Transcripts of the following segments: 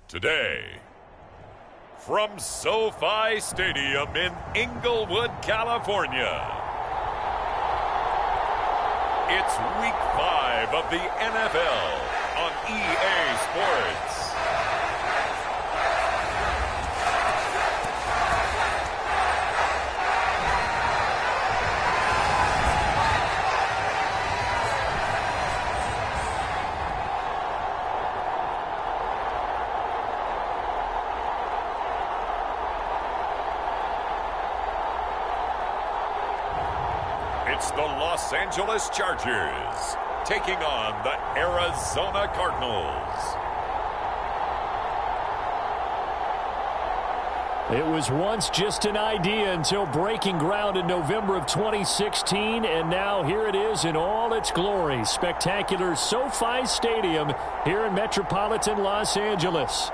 Today, from SoFi Stadium in Inglewood, California, it's Week 5 of the NFL on EA Sports. It's the Los Angeles Chargers taking on the Arizona Cardinals. It was once just an idea until breaking ground in November of 2016, and now here it is in all its glory. Spectacular SoFi Stadium here in metropolitan Los Angeles.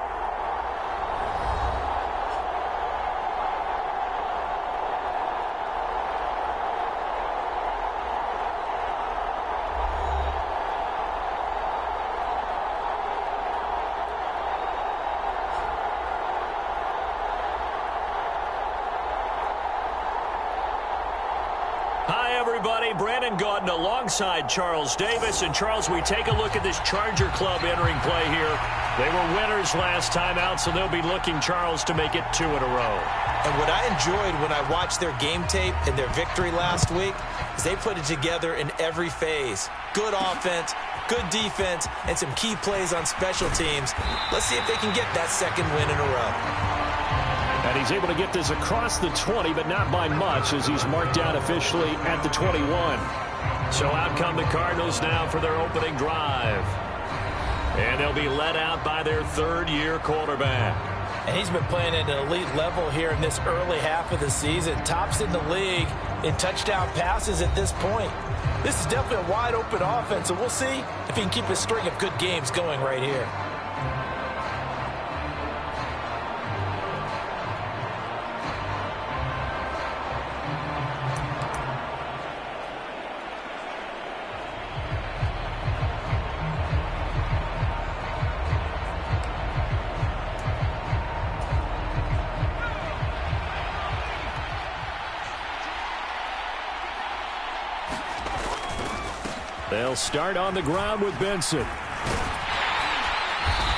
Alongside Charles Davis. And Charles, we take a look at this Charger club entering play here. They were winners last time out, so they'll be looking, Charles, to make it 2 in a row. And what I enjoyed when I watched their game tape and their victory last week is they put it together in every phase. Good offense, good defense, and some key plays on special teams. Let's see if they can get that second win in a row. And he's able to get this across the 20, but not by much, as he's marked down officially at the 21. So out come the Cardinals now for their opening drive. And they'll be led out by their third-year quarterback. And he's been playing at an elite level here in this early half of the season. Tops in the league in touchdown passes at this point. This is definitely a wide-open offense, and we'll see if he can keep a string of good games going right here. They'll start on the ground with Benson.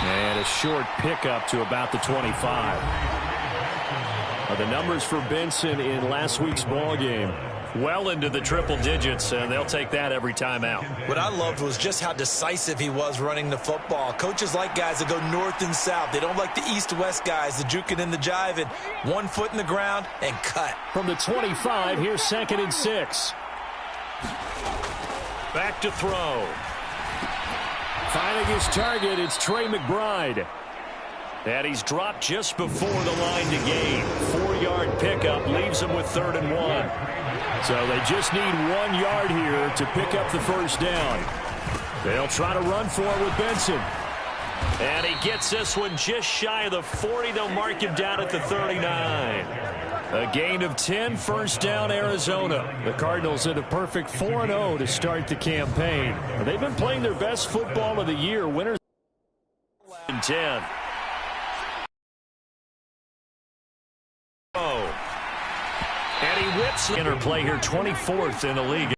And a short pickup to about the 25. The numbers for Benson in last week's ball game, well into the triple digits, and they'll take that every time out. What I loved was just how decisive he was running the football. Coaches like guys that go north and south. They don't like the east-west guys, the juking and the jiving. 1 foot in the ground and cut. From the 25, here's 2nd and 6. Back to throw. Finding his target, it's Trey McBride. And he's dropped just before the line to gain. 4-yard pickup leaves him with 3rd and 1. So they just need 1 yard here to pick up the first down. They'll try to run for it with Benson. And he gets this one just shy of the 40. They'll mark him down at the 39. A gain of 10, first down, Arizona. The Cardinals at a perfect 4-0 to start the campaign. They've been playing their best football of the year. Winners in 10. Oh. And he whips the interplay here, 24th in the league.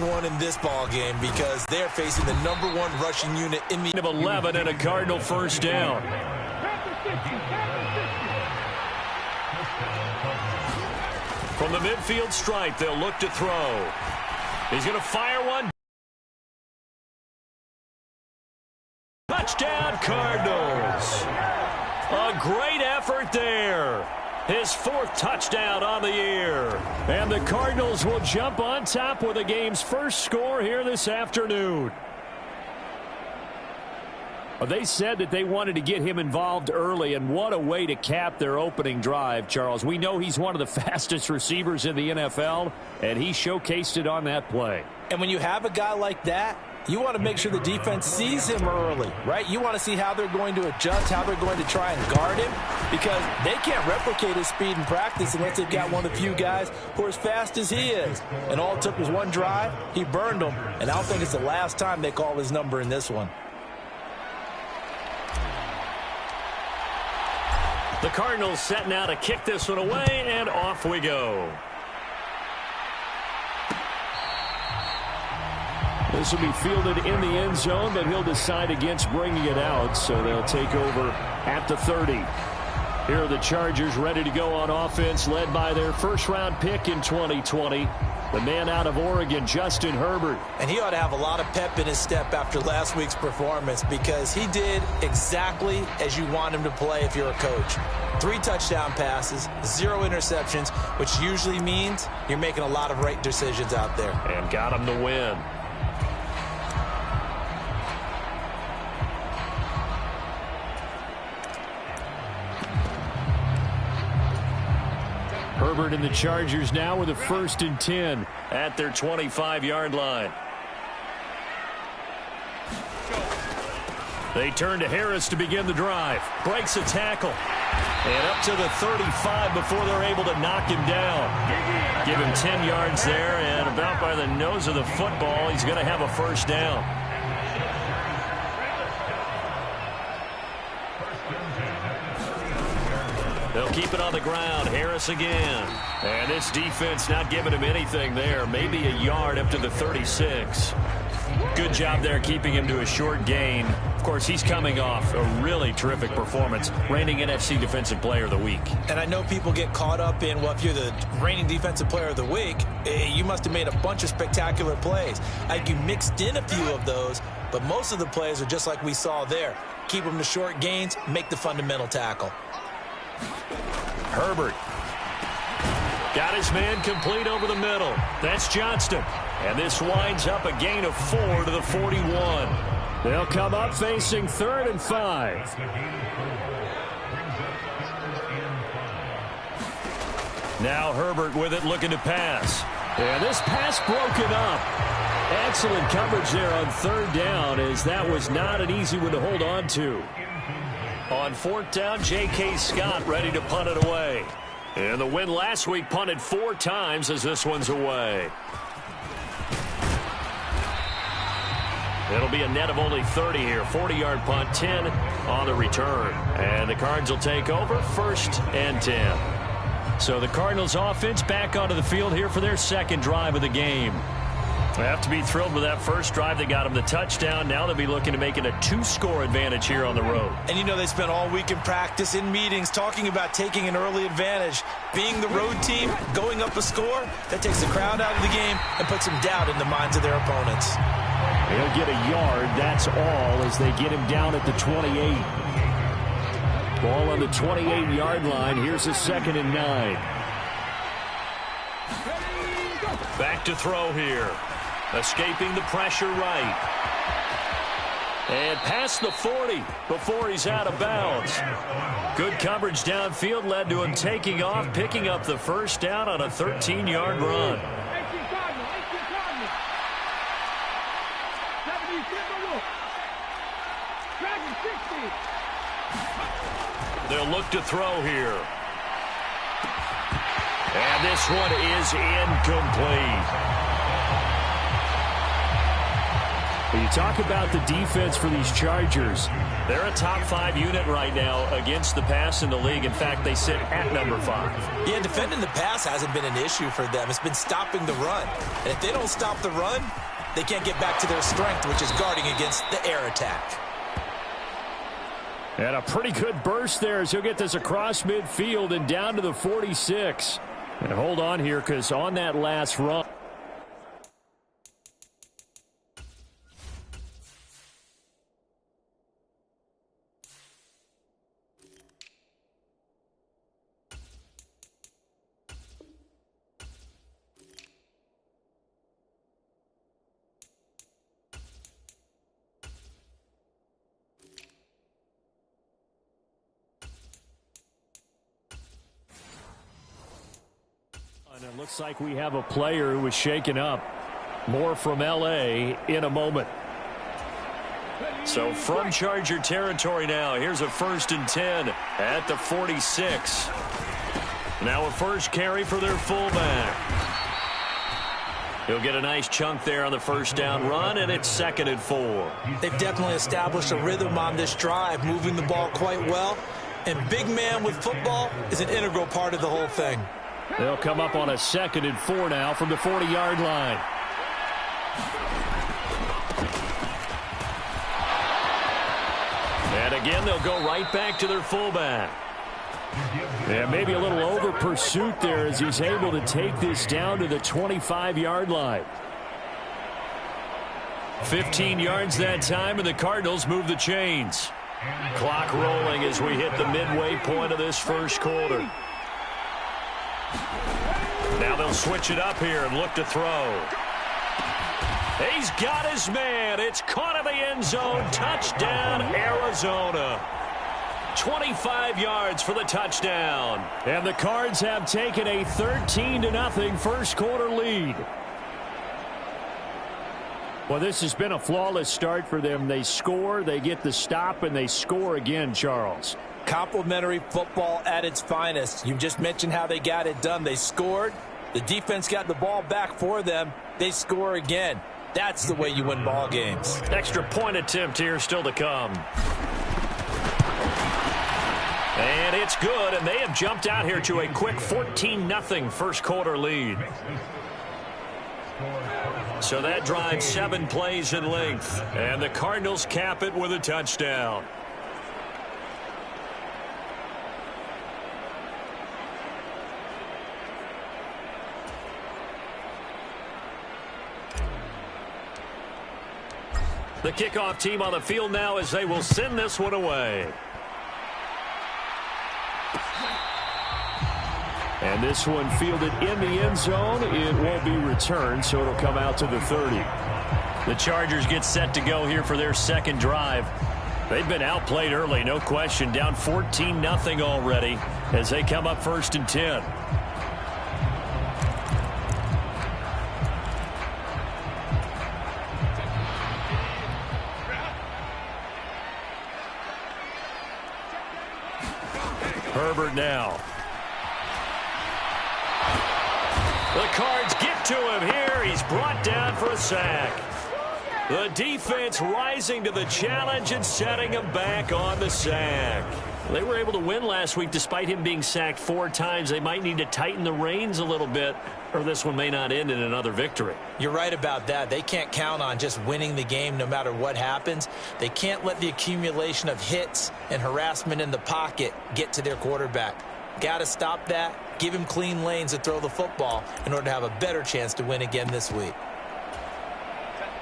One in this ball game because they're facing the #1 rushing unit in the of 11 and a Cardinal first down. From the midfield stripe, they'll look to throw. He's going to fire one. Touchdown, Cardinals. A great effort there. His 4th touchdown on the year. And the Cardinals will jump on top with the game's first score here this afternoon. They said that they wanted to get him involved early, and what a way to cap their opening drive, Charles. We know he's one of the fastest receivers in the NFL, and he showcased it on that play. And when you have a guy like that, you want to make sure the defense sees him early, right? You want to see how they're going to adjust, how they're going to try and guard him, because they can't replicate his speed in practice unless they've got one of the few guys who are as fast as he is. And all it took was one drive. He burned them, and I don't think it's the last time they call his number in this one. The Cardinals set now to kick this one away, and off we go. This will be fielded in the end zone, but he'll decide against bringing it out, so they'll take over at the 30. Here are the Chargers ready to go on offense, led by their first-round pick in 2020, the man out of Oregon, Justin Herbert. And he ought to have a lot of pep in his step after last week's performance, because he did exactly as you want him to play if you're a coach. 3 touchdown passes, 0 interceptions, which usually means you're making a lot of right decisions out there. And got him the win. Herbert and the Chargers now with a 1st and 10 at their 25-yard line. They turn to Harris to begin the drive. Breaks a tackle. And up to the 35 before they're able to knock him down. Give him 10 yards there, and about by the nose of the football, he's going to have a first down. They'll keep it on the ground. Harris again. And this defense not giving him anything there. Maybe a yard up to the 36. Good job there keeping him to a short gain. Of course, he's coming off a really terrific performance. Reigning NFC Defensive Player of the Week. And I know people get caught up in, well, if you're the reigning Defensive Player of the Week, you must have made a bunch of spectacular plays. I think you mixed in a few of those, but most of the plays are just like we saw there. Keep them to short gains, make the fundamental tackle. Herbert got his man complete over the middle. That's Johnston. And this winds up a gain of 4 to the 41. They'll come up facing 3rd and 5. Now Herbert with it, looking to pass. And this pass broken up. Excellent coverage there on 3rd down, as that was not an easy one to hold on to. On 4th down, J.K. Scott ready to punt it away. And the win last week, punted 4 times as this one's away. It'll be a net of only 30 here. 40-yard punt, 10 on the return. And the Cards will take over, 1st and 10. So the Cardinals offense back onto the field here for their 2nd drive of the game. They have to be thrilled with that first drive. They got them the touchdown. Now they'll be looking to make it a 2-score advantage here on the road. And you know, they spent all week in practice, in meetings, talking about taking an early advantage. Being the road team, going up a score, that takes the crowd out of the game and puts some doubt in the minds of their opponents. He'll get a yard, that's all, as they get him down at the 28. Ball on the 28-yard line. Here's a 2nd and 9. Back to throw here. Escaping the pressure right. And past the 40 before he's out of bounds. Good coverage downfield led to him taking off, picking up the first down on a 13-yard run. They'll look to throw here. And this one is incomplete. When you talk about the defense for these Chargers, they're a top 5 unit right now against the pass in the league. In fact, they sit at number 5. Yeah, defending the pass hasn't been an issue for them. It's been stopping the run. And if they don't stop the run, they can't get back to their strength, which is guarding against the air attack. And a pretty good burst there as he'll get this across midfield and down to the 46. And hold on here, because on that last run, and it looks like we have a player who was shaken up. More from L.A. in a moment. So from Charger territory now, here's a 1st and 10 at the 46. Now a first carry for their fullback. He'll get a nice chunk there on the first down run, and it's 2nd and 4. They've definitely established a rhythm on this drive, moving the ball quite well. And big man with football is an integral part of the whole thing. They'll come up on a 2nd and 4 now from the 40-yard line. And again, they'll go right back to their fullback. Yeah, maybe a little over pursuit there as he's able to take this down to the 25-yard line. 15 yards that time, and the Cardinals move the chains. Clock rolling as we hit the midway point of this first quarter. Now they'll switch it up here and look to throw. He's got his man. It's caught in the end zone. Touchdown, Arizona. 25 yards for the touchdown. And the Cards have taken a 13-0 first quarter lead. Well, this has been a flawless start for them. They score, they get the stop, and they score again, Charles. Complimentary football at its finest. You just mentioned how they got it done. They scored. The defense got the ball back for them. They score again. That's the way you win ball games. Extra point attempt here still to come. And it's good, and they have jumped out here to a quick 14-0 first quarter lead. So that drives 7 plays in length, and the Cardinals cap it with a touchdown. The kickoff team on the field now as they will send this one away. And this one fielded in the end zone. It won't be returned, so it'll come out to the 30. The Chargers get set to go here for their second drive. They've been outplayed early, no question. Down 14-0 already as they come up 1st and 10. Herbert now. The Cards get to him here. He's brought down for a sack. The defense rising to the challenge and setting him back on the sack. They were able to win last week despite him being sacked 4 times. They might need to tighten the reins a little bit, or this one may not end in another victory. You're right about that. They can't count on just winning the game no matter what happens. They can't let the accumulation of hits and harassment in the pocket get to their quarterback. Got to stop that. Give him clean lanes to throw the football in order to have a better chance to win again this week.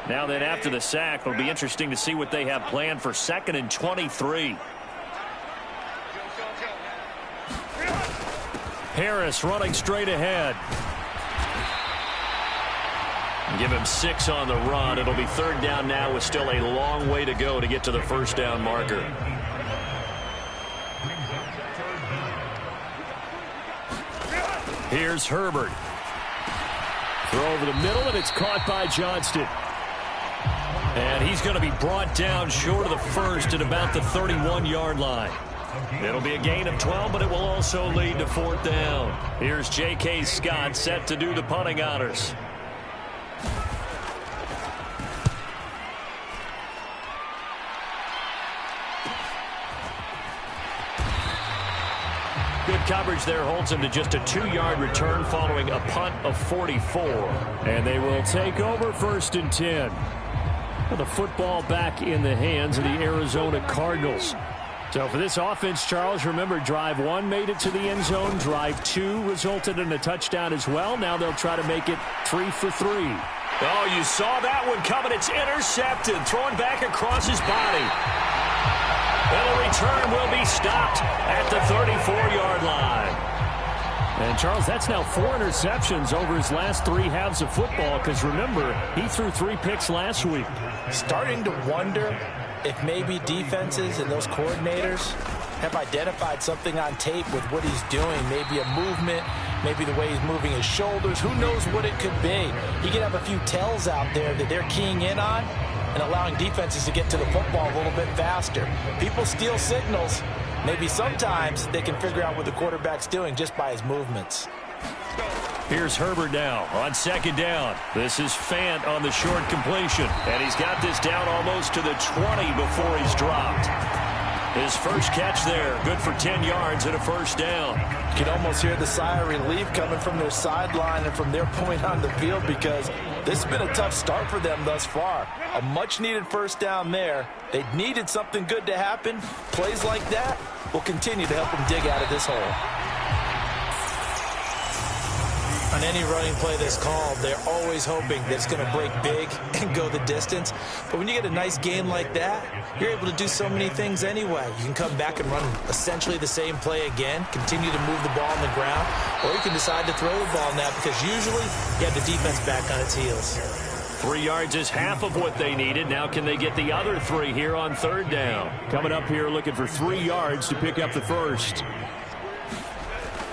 Now then, after the sack, it'll be interesting to see what they have planned for 2nd and 23. Harris running straight ahead. Give him 6 on the run. It'll be 3rd down now with still a long way to go to get to the first down marker. Here's Herbert. Throw over the middle, and it's caught by Johnston. And he's going to be brought down short of the first at about the 31-yard line. It'll be a gain of 12, but it will also lead to 4th down. Here's J.K. Scott set to do the punting honors. Good coverage there holds him to just a 2-yard return following a punt of 44. And they will take over 1st and 10. With the football back in the hands of the Arizona Cardinals. So for this offense, Charles, remember, drive 1 made it to the end zone. Drive 2 resulted in a touchdown as well. Now they'll try to make it 3 for 3. Oh, you saw that one coming. It's intercepted. Thrown back across his body. And the return will be stopped at the 34-yard line. And, Charles, that's now 4 interceptions over his last 3 halves of football because, remember, he threw 3 picks last week. Starting to wonder if maybe defenses and those coordinators have identified something on tape with what he's doing, maybe a movement, maybe the way he's moving his shoulders. Who knows what it could be? He could have a few tells out there that they're keying in on and allowing defenses to get to the football a little bit faster. People steal signals. Maybe sometimes they can figure out what the quarterback's doing just by his movements. Here's Herbert now on second down. This is Fant on the short completion. And he's got this down almost to the 20 before he's dropped. His first catch there, good for 10 yards and a first down. You can almost hear the sigh of relief coming from their sideline and from their point on the field, because this has been a tough start for them thus far. A much-needed first down there. They needed something good to happen. Plays like that will continue to help them dig out of this hole. On any running play that's called, they're always hoping that it's going to break big and go the distance. But when you get a nice game like that, you're able to do so many things anyway. You can come back and run essentially the same play again, continue to move the ball on the ground, or you can decide to throw the ball now, because usually you have the defense back on its heels. 3 yards is half of what they needed. Now can they get the other 3 here on third down? Coming up here looking for 3 yards to pick up the first.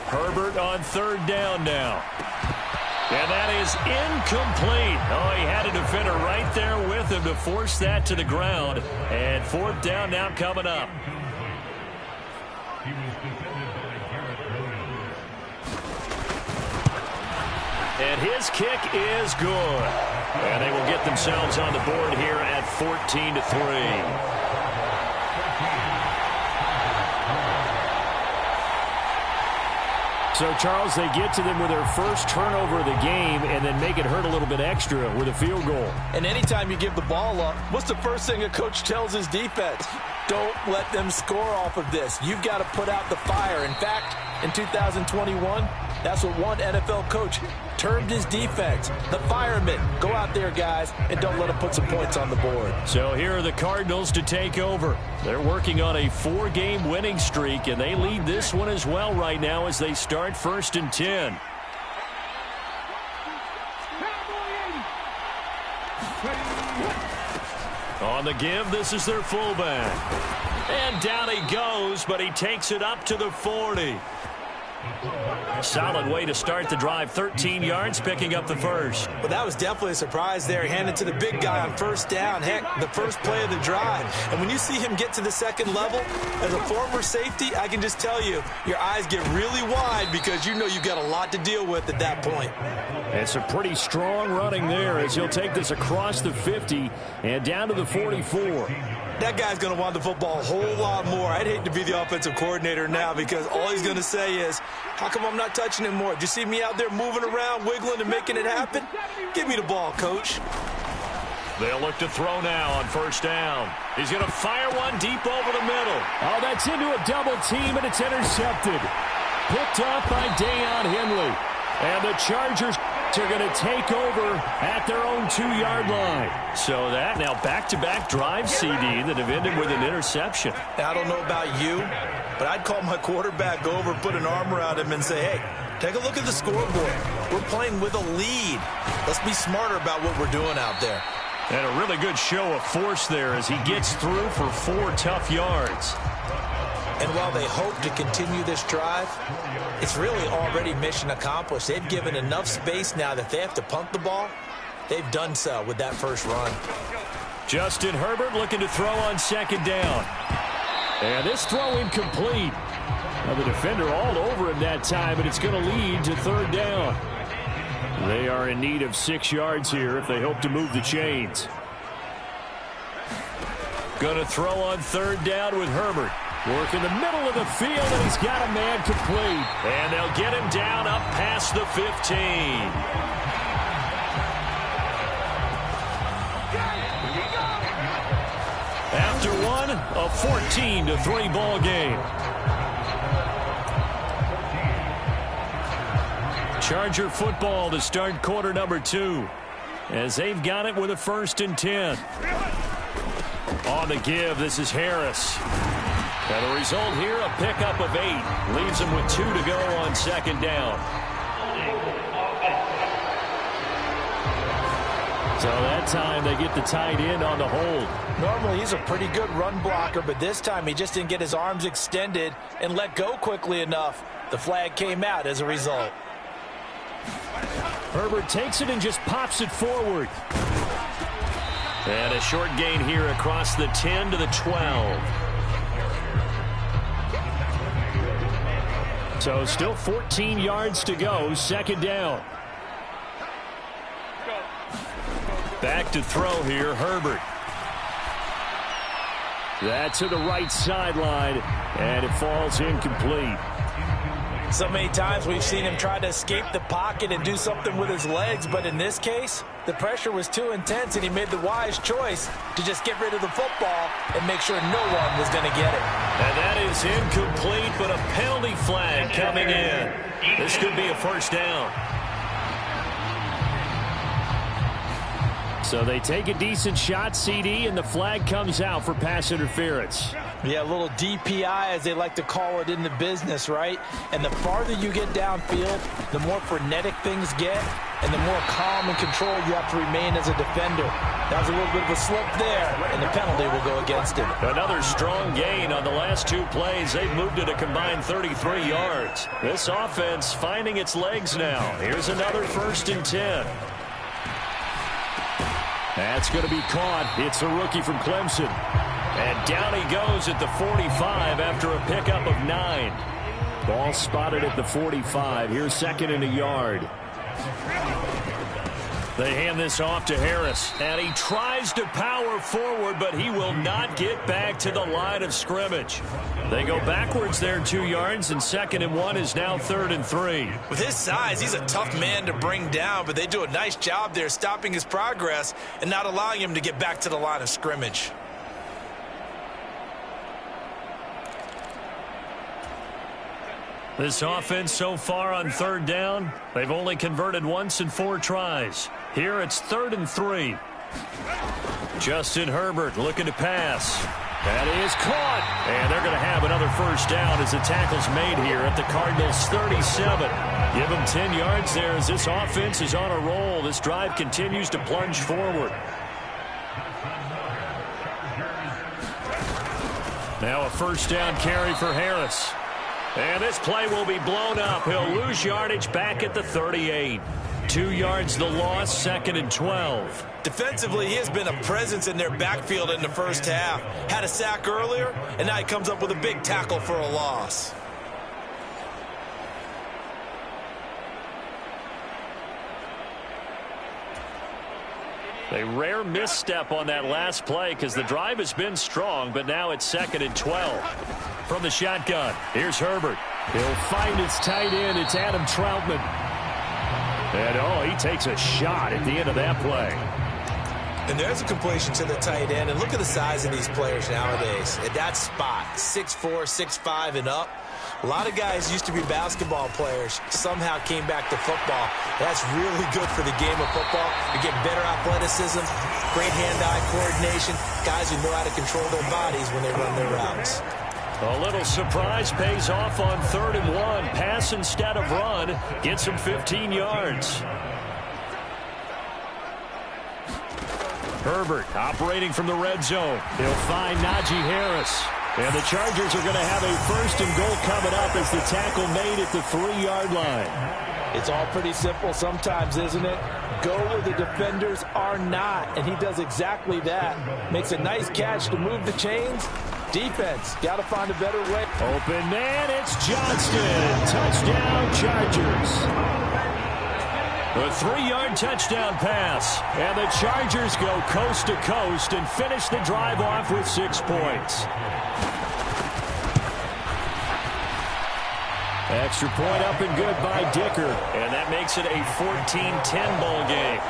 Herbert on third down now. And that is incomplete. Oh, he had a defender right there with him to force that to the ground. And fourth down now coming up. And his kick is good. And they will get themselves on the board here at 14-3. So, Charles, they get to them with their first turnover of the game and then make it hurt a little bit extra with a field goal. And anytime you give the ball up, what's the first thing a coach tells his defense? Don't let them score off of this. You've got to put out the fire. In fact, in 2021, that's what one NFL coach termed his defense. The firemen. Go out there, guys, and don't let them put some points on the board. So here are the Cardinals to take over. They're working on a 4-game winning streak, and they lead this one as well right now as they start 1st and 10. On the give, this is their fullback. And down he goes, but he takes it up to the 40. Solid way to start the drive. 13 yards, picking up the first. Well, that was definitely a surprise there. He handed to the big guy on first down. Heck, the first play of the drive. And when you see him get to the second level, as a former safety, I can just tell you, your eyes get really wide because you know you've got a lot to deal with at that point. It's a pretty strong running there as he'll take this across the 50 and down to the 44. That guy's going to want the football a whole lot more. I'd hate to be the offensive coordinator now, because all he's going to say is, how come I'm not touching him more? Did you see me out there moving around, wiggling, and making it happen? Give me the ball, coach. They'll look to throw now on first down. He's going to fire one deep over the middle. Oh, that's into a double team, and it's intercepted. Picked up by Deion Henley. And the Chargers are going to take over at their own 2-yard line. So that now back-to-back drive, CD, that have ended with an interception. Now, I don't know about you, but I'd call my quarterback over, put an arm around him, and say, hey, take a look at the scoreboard. We're playing with a lead. Let's be smarter about what we're doing out there. And a really good show of force there as he gets through for 4 tough yards. And while they hope to continue this drive, it's really already mission accomplished. They've given enough space now that they have to punt the ball. They've done so with that first run. Justin Herbert looking to throw on second down. And this throw incomplete. Now the defender all over him that time, and it's going to lead to third down. They are in need of 6 yards here if they hope to move the chains. Going to throw on third down with Herbert. Work in the middle of the field, and he's got a man complete. And they'll get him down up past the 15. After one, a 14-3 ball game. Charger football to start quarter number 2, as they've got it with a 1st and 10. On the give, this is Harris. And the result here, a pickup of 8. Leaves them with 2 to go on second down. So that time they get the tight end on the hold. Normally he's a pretty good run blocker, but this time he just didn't get his arms extended and let go quickly enough. The flag came out as a result. Herbert takes it and just pops it forward. And a short gain here across the 10 to the 12. So still 14 yards to go, second down. Back to throw here, Herbert. That's to the right sideline, and it falls incomplete. So many times we've seen him try to escape the pocket and do something with his legs, but in this case, the pressure was too intense, and he made the wise choice to just get rid of the football and make sure no one was going to get it. And that is incomplete, but a penalty flag coming in. This could be a first down. So they take a decent shot, CD, and the flag comes out for pass interference. Yeah, a little DPI, as they like to call it in the business, right? And the farther you get downfield, the more frenetic things get, and the more calm and control you have to remain as a defender. That was a little bit of a slip there, and the penalty will go against him. Another strong gain on the last two plays. They've moved it a combined 33 yards. This offense finding its legs now. Here's another 1st and 10. That's going to be caught. It's a rookie from Clemson. And down he goes at the 45 after a pickup of 9. Ball spotted at the 45. Here's 2nd and a yard. They hand this off to Harris. And he tries to power forward, but he will not get back to the line of scrimmage. They go backwards there 2 yards, and 2nd and 1 is now 3rd and 3. With his size, he's a tough man to bring down, but they do a nice job there stopping his progress and not allowing him to get back to the line of scrimmage. This offense so far on 3rd down, they've only converted once in 4 tries. Here it's 3rd and 3. Justin Herbert looking to pass. That is caught. And they're going to have another first down as the tackle's made here at the Cardinals 37. Give them 10 yards there as this offense is on a roll. This drive continues to plunge forward. Now a first down carry for Harris. And this play will be blown up. He'll lose yardage back at the 38. 2 yards the loss, 2nd and 12. Defensively, he has been a presence in their backfield in the first half. Had a sack earlier, and now he comes up with a big tackle for a loss. A rare misstep on that last play because the drive has been strong, but now it's 2nd and 12. From the shotgun, here's Herbert. He'll find his tight end. It's Adam Troutman. And, he takes a shot at the end of that play. And there's a completion to the tight end. And look at the size of these players nowadays. At that spot, 6'4", 6'5", and up. A lot of guys used to be basketball players, somehow came back to football. That's really good for the game of football. You're getting better athleticism, great hand-eye coordination, guys who know how to control their bodies when they run their routes. A little surprise pays off on 3rd and 1. Pass instead of run. Gets him 15 yards. Herbert operating from the red zone. He'll find Najee Harris. And the Chargers are going to have a 1st and goal coming up as the tackle made at the 3-yard line. It's all pretty simple sometimes, isn't it? Go where the defenders are not, and he does exactly that. Makes a nice catch to move the chains. Defense, got to find a better way. Open man, it's Johnston. Touchdown, Chargers. A 3-yard touchdown pass. And the Chargers go coast to coast and finish the drive off with 6 points. Extra point up and good by Dicker. And that makes it a 14-10 ball game.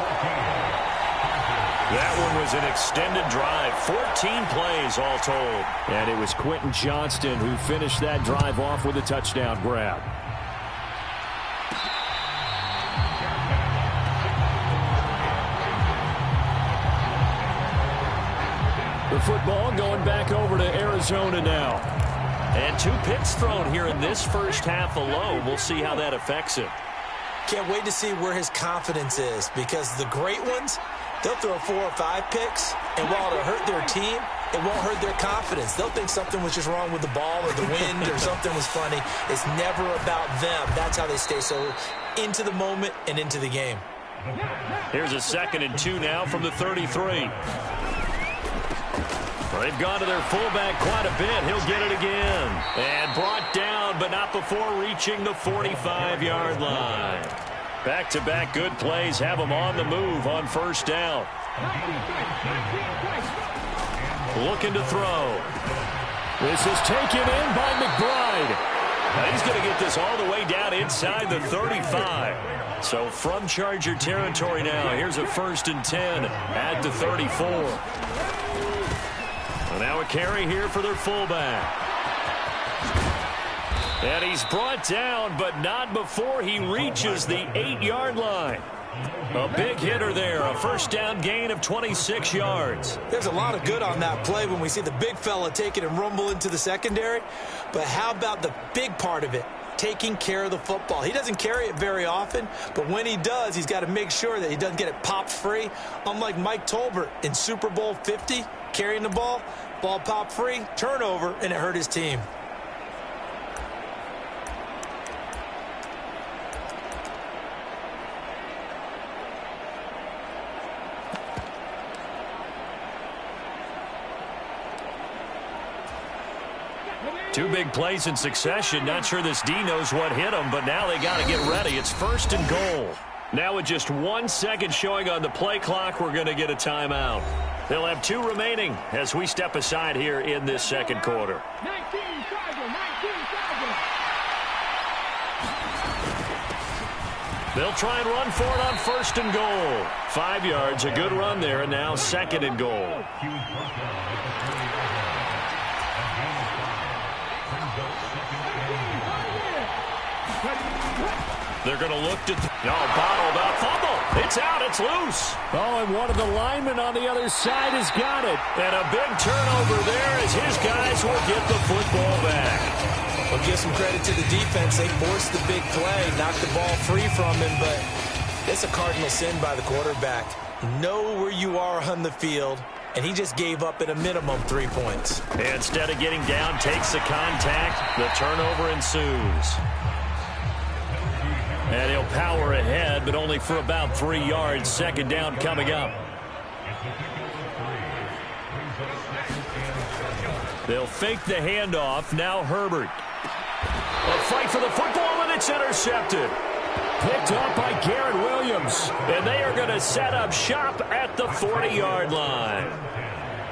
That one was an extended drive. 14 plays all told. And it was Quentin Johnston who finished that drive off with a touchdown grab. The football going back over to Arizona now. And 2 picks thrown here in this first half alone. We'll see how that affects him. Can't wait to see where his confidence is, because the great ones, they'll throw 4 or 5 picks, and while it'll hurt their team, it won't hurt their confidence. They'll think something was just wrong with the ball or the wind or something was funny. It's never about them. That's how they stay so into the moment and into the game. Here's a 2nd and 2 now from the 33. Well, they've gone to their fullback quite a bit. He'll get it again. And brought down, but not before reaching the 45-yard line. Back-to-back good plays have them on the move on 1st down. Looking to throw. This is taken in by McBride. Now he's going to get this all the way down inside the 35. So from Charger territory now, here's a 1st and 10 at the 34. Well, now a carry here for their fullback. And he's brought down, but not before he reaches the 8-yard line. A big hitter there, a 1st down gain of 26 yards. There's a lot of good on that play when we see the big fella take it and rumble into the secondary. But how about the big part of it, taking care of the football? He doesn't carry it very often, but when he does, he's got to make sure that he doesn't get it popped free. Unlike Mike Tolbert in Super Bowl 50, carrying the ball popped free, turnover, and it hurt his team. Two big plays in succession. Not sure this D knows what hit him, but now they got to get ready. It's 1st and goal. Now with just 1 second showing on the play clock, we're going to get a timeout. They'll have 2 remaining as we step aside here in this 2nd quarter. 19 Charger. They'll try and run for it on 1st and goal. 5 yards, a good run there, and now 2nd and goal. They're going to look to... bottled up. Fumble. It's out. It's loose. Oh, and one of the linemen on the other side has got it. And a big turnover there as his guys will get the football back. Well, give some credit to the defense. They forced the big play, knocked the ball free from him, but it's a cardinal sin by the quarterback. Know where you are on the field, and he just gave up at a minimum 3 points. Instead of getting down, takes the contact. The turnover ensues. And he'll power ahead, but only for about 3 yards. 2nd down coming up. They'll fake the handoff. Now Herbert. A fight for the football, and it's intercepted. Picked up by Garrett Williams. And they are going to set up shop at the 40-yard line.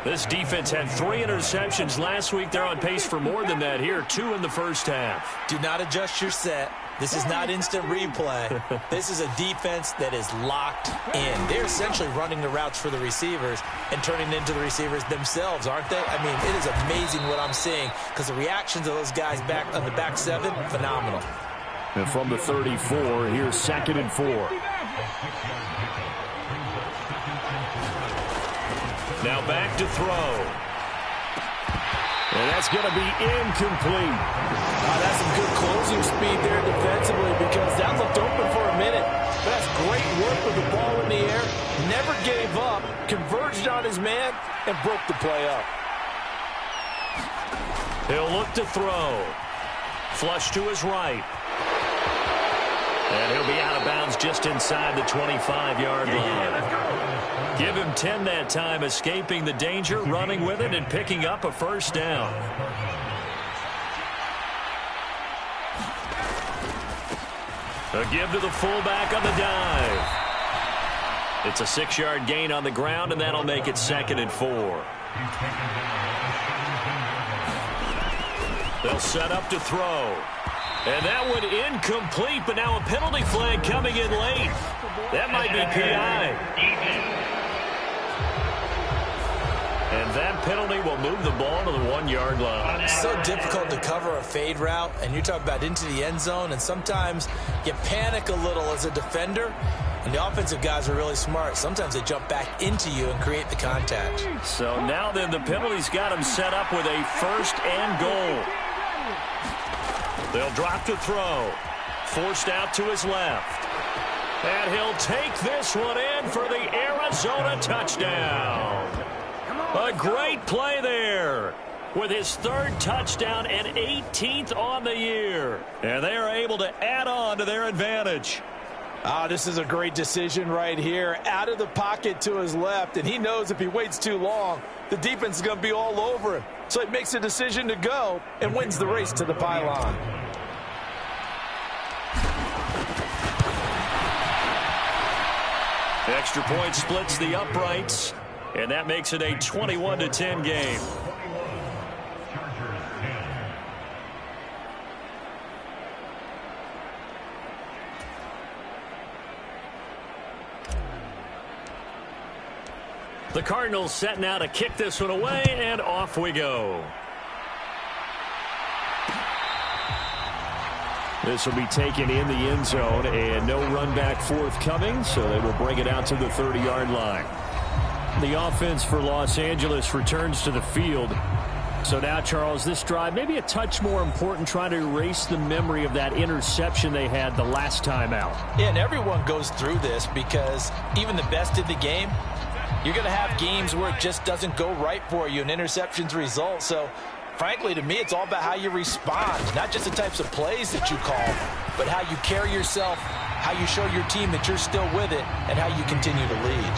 This defense had 3 interceptions last week. They're on pace for more than that here. 2 in the 1st half. Do not adjust your set. This is not instant replay. This is a defense that is locked in. They're essentially running the routes for the receivers and turning into the receivers themselves, aren't they? I mean, it is amazing what I'm seeing because the reactions of those guys back on the back 7, phenomenal. And from the 34, here's 2nd and 4. Now back to throw. And that's going to be incomplete. That's some good closing speed there defensively because that looked open for a minute. That's great work with the ball in the air. Never gave up, converged on his man, and broke the play up. He'll look to throw. Flush to his right. And he'll be out of bounds just inside the 25-yard line. Give him 10 that time, escaping the danger, running with it, and picking up a 1st down. A give to the fullback on the dive. It's a 6-yard gain on the ground, and that'll make it 2nd and 4. They'll set up to throw. And that one incomplete, but now a penalty flag coming in late. That might be PI. And that penalty will move the ball to the 1-yard line. It's so difficult to cover a fade route, and you're talking about into the end zone, and sometimes you panic a little as a defender, and the offensive guys are really smart. Sometimes they jump back into you and create the contact. So now then the penalty's got him set up with a 1st and goal. They'll drop to throw. Forced out to his left. And he'll take this one in for the Arizona touchdown. A great play there with his 3rd touchdown and 18th on the year. And they are able to add on to their advantage. This is a great decision right here. Out of the pocket to his left, and he knows if he waits too long, the defense is going to be all over him. So he makes a decision to go and wins the race to the pylon. The extra point splits the uprights, and that makes it a 21-10 game. The Cardinals set now to kick this one away, and off we go. This will be taken in the end zone, and no run back forthcoming, so they will bring it out to the 30-yard line. The offense for Los Angeles returns to the field. So now, Charles, this drive maybe a touch more important, trying to erase the memory of that interception they had the last time out. Yeah, and everyone goes through this because even the best in the game, you're going to have games where it just doesn't go right for you and interceptions result. So, frankly, to me, it's all about how you respond, not just the types of plays that you call, but how you carry yourself, how you show your team that you're still with it, and how you continue to lead.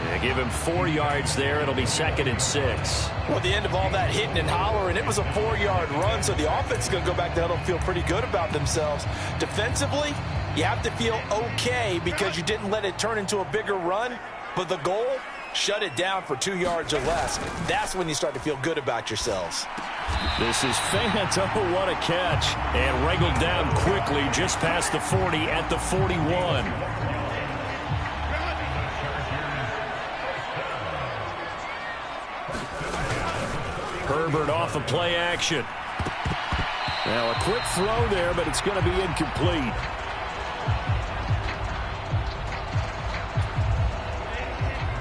Yeah, give him 4 yards there. It'll be 2nd and 6. Well, at the end of all that hitting and hollering, it was a 4-yard run, so the offense is going to go back there and feel pretty good about themselves. Defensively, you have to feel okay because you didn't let it turn into a bigger run. But the goal, shut it down for 2 yards or less. That's when you start to feel good about yourselves. This is Fant. Oh, what a catch. And wrangled down quickly just past the 40 at the 41. Herbert off of play action. Now a quick throw there, but it's going to be incomplete.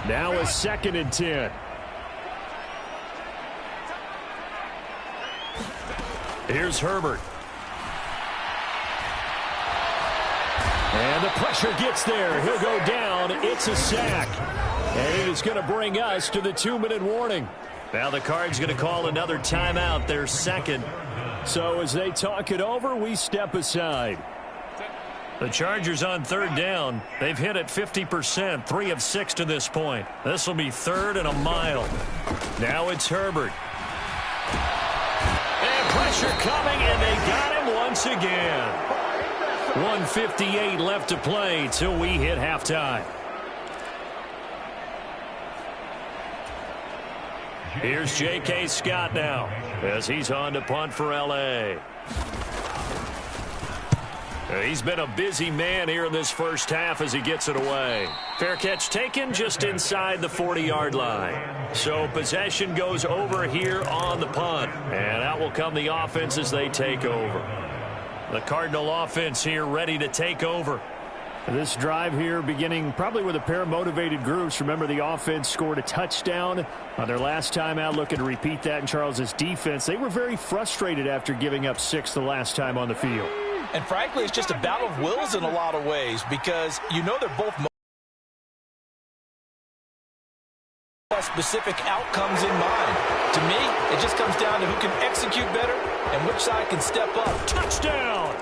Now a 2nd and 10. Here's Herbert. And the pressure gets there. He'll go down. It's a sack. And it is going to bring us to the 2-minute warning. Now the Cards going to call another timeout, their second. So as they talk it over, we step aside. The Chargers on 3rd down. They've hit it 50%, 3 of 6 to this point. This will be 3rd and a mile. Now it's Herbert. And pressure coming, and they got him once again. 1:58 left to play till we hit halftime. Here's J.K. Scott now as he's on to punt for L.A. He's been a busy man here in this first half as he gets it away. Fair catch taken just inside the 40-yard line. So possession goes over here on the punt. And out will come the offense as they take over. The Cardinal offense here ready to take over. This drive here beginning probably with a pair of motivated groups. Remember, the offense scored a touchdown on their last time out. Looking to repeat that in Charles's defense. They were very frustrated after giving up 6 the last time on the field. And frankly, it's just a battle of wills in a lot of ways because you know they're both specific outcomes in mind. To me, it just comes down to who can execute better and which side can step up. Touchdown!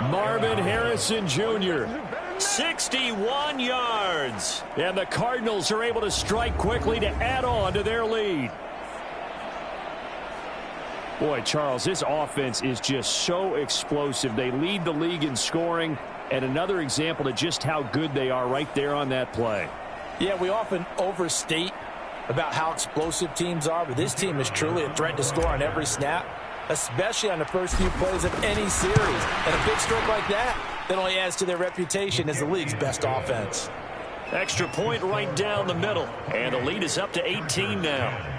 Marvin Harrison Jr. 61 yards. And the Cardinals are able to strike quickly to add on to their lead. Boy, Charles, this offense is just so explosive. They lead the league in scoring, and another example of just how good they are right there on that play. Yeah, we often overstate about how explosive teams are, but this team is truly a threat to score on every snap, especially on the first few plays of any series. And a big stroke like that only adds to their reputation as the league's best offense. Extra point right down the middle, and the lead is up to 18 now.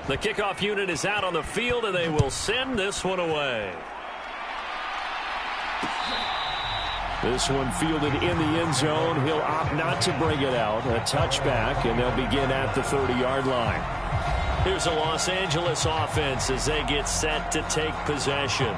The kickoff unit is out on the field, and they will send this one away. This one fielded in the end zone. He'll opt not to bring it out. A touchback, and they'll begin at the 30-yard line. Here's a Los Angeles offense as they get set to take possession.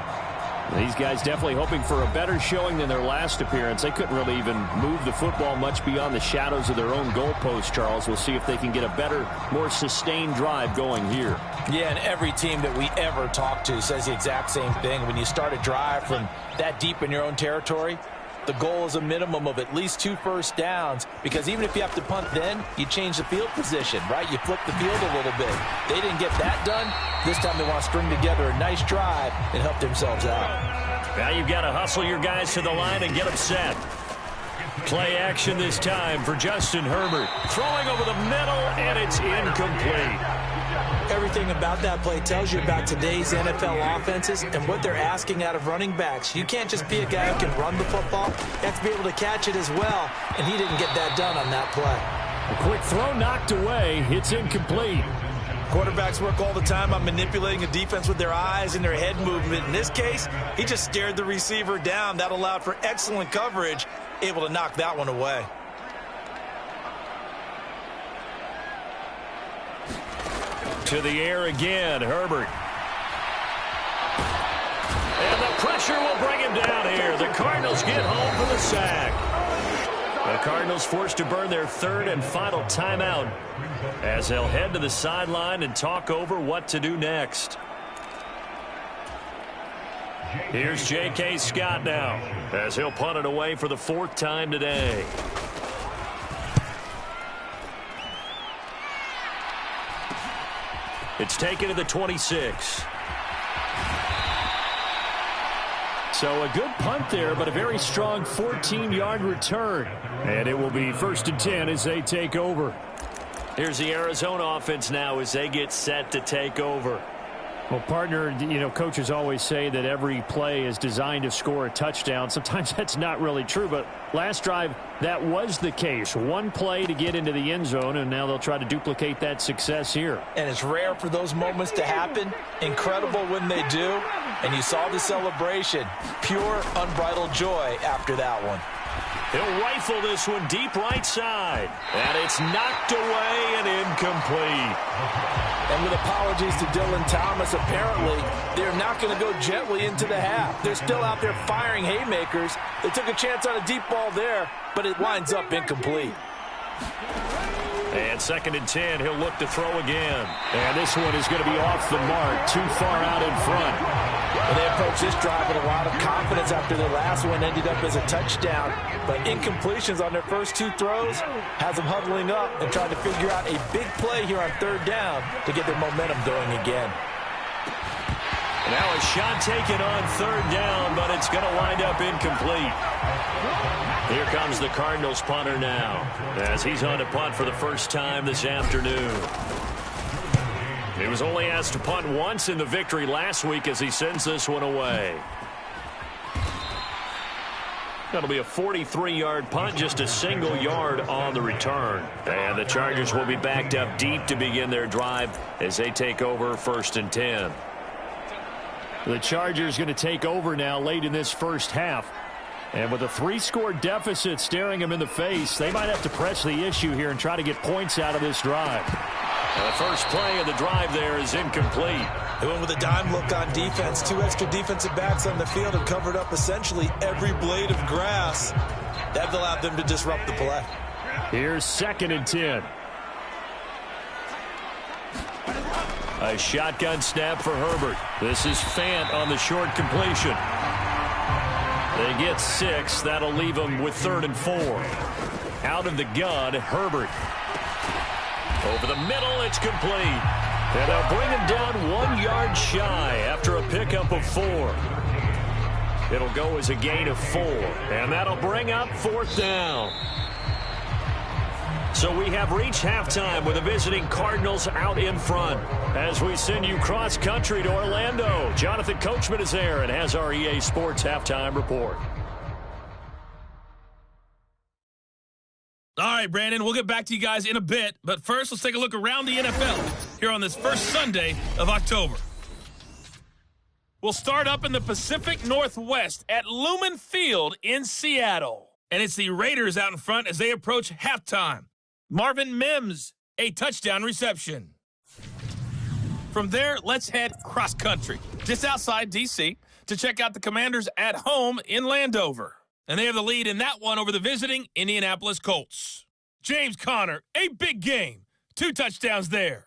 These guys definitely hoping for a better showing than their last appearance. They couldn't really even move the football much beyond the shadows of their own goalpost, Charles. We'll see if they can get a better, more sustained drive going here. Yeah, and every team that we ever talk to says the exact same thing. When you start a drive from that deep in your own territory, the goal is a minimum of at least 2 first downs, because even if you have to punt then, you change the field position, right? You flip the field a little bit. They didn't get that done. This time they want to string together a nice drive and help themselves out. Now you've got to hustle your guys to the line and get them set. Play action this time for Justin Herbert. Throwing over the middle, and it's incomplete. Everything about that play tells you about today's NFL offenses and what they're asking out of running backs. You can't just be a guy who can run the football. You have to be able to catch it as well, and he didn't get that done on that play. A quick throw knocked away. It's incomplete. Quarterbacks work all the time on manipulating a defense with their eyes and their head movement. In this case, he just stared the receiver down. That allowed for excellent coverage, able to knock that one away. To the air again, Herbert. And the pressure will bring him down here. The Cardinals get home for the sack. The Cardinals forced to burn their 3rd and final timeout as they'll head to the sideline and talk over what to do next. Here's J.K. Scott now as he'll punt it away for the 4th time today. It's taken to the 26. So a good punt there, but a very strong 14-yard return. And it will be 1st and 10 as they take over. Here's the Arizona offense now as they get set to take over. Well, partner, you know, coaches always say that every play is designed to score a touchdown. Sometimes that's not really true, but last drive, that was the case. One play to get into the end zone, and now they'll try to duplicate that success here. And it's rare for those moments to happen. Incredible when they do. And you saw the celebration. Pure, unbridled joy after that one. He'll rifle this one deep right side. And it's knocked away and incomplete. And with apologies to Dylan Thomas, apparently they're not going to go gently into the half. They're still out there firing haymakers. They took a chance on a deep ball there, but it winds up incomplete. And 2nd and 10, he'll look to throw again. And this one is going to be off the mark, too far out in front. Well, they approached this drive with a lot of confidence after their last one ended up as a touchdown. But incompletions on their first 2 throws has them huddling up and trying to figure out a big play here on 3rd down to get their momentum going again. Now a shot taken on 3rd down, but it's going to wind up incomplete. Here comes the Cardinals punter now as he's on to punt for the first time this afternoon. He was only asked to punt once in the victory last week as he sends this one away. That'll be a 43-yard punt, just a single yard on the return. And the Chargers will be backed up deep to begin their drive as they take over 1st and 10. The Chargers going to take over now late in this first half. And with a 3-score deficit staring them in the face, they might have to press the issue here and try to get points out of this drive. And the first play of the drive there is incomplete. They went with a dime look on defense. 2 extra defensive backs on the field and covered up essentially every blade of grass. That allowed them to disrupt the play. Here's 2nd and 10. A shotgun snap for Herbert. This is Fant on the short completion. They get 6. That'll leave them with 3rd and 4. Out of the gun, Herbert. Over the middle, it's complete. And they'll bring him down 1 yard shy after a pickup of 4. It'll go as a gain of 4. And that'll bring up 4th down. So we have reached halftime with the visiting Cardinals out in front. As we send you cross-country to Orlando, Jonathan Coachman is there and has our EA Sports Halftime Report. All right, Brandon, we'll get back to you guys in a bit. But first, let's take a look around the NFL here on this first Sunday of October. We'll start up in the Pacific Northwest at Lumen Field in Seattle. And it's the Raiders out in front as they approach halftime. Marvin Mims, a touchdown reception. From there, let's head cross-country, just outside D.C., to check out the Commanders at home in Landover. And they have the lead in that one over the visiting Indianapolis Colts. James Conner, a big game. 2 touchdowns there.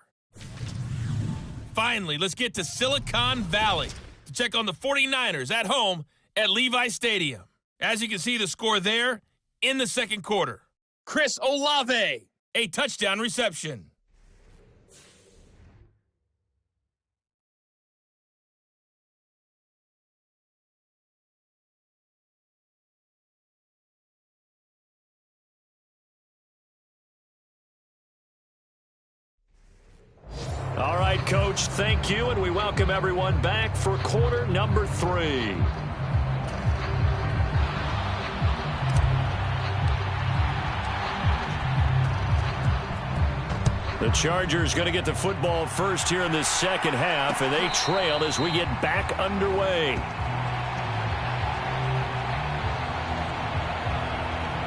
Finally, let's get to Silicon Valley to check on the 49ers at home at Levi Stadium. As you can see, the score there in the second quarter. Chris Olave, a touchdown reception. All right, Coach, thank you, and we welcome everyone back for quarter number 3. The Chargers going to get the football first here in the second half, and they trail as we get back underway.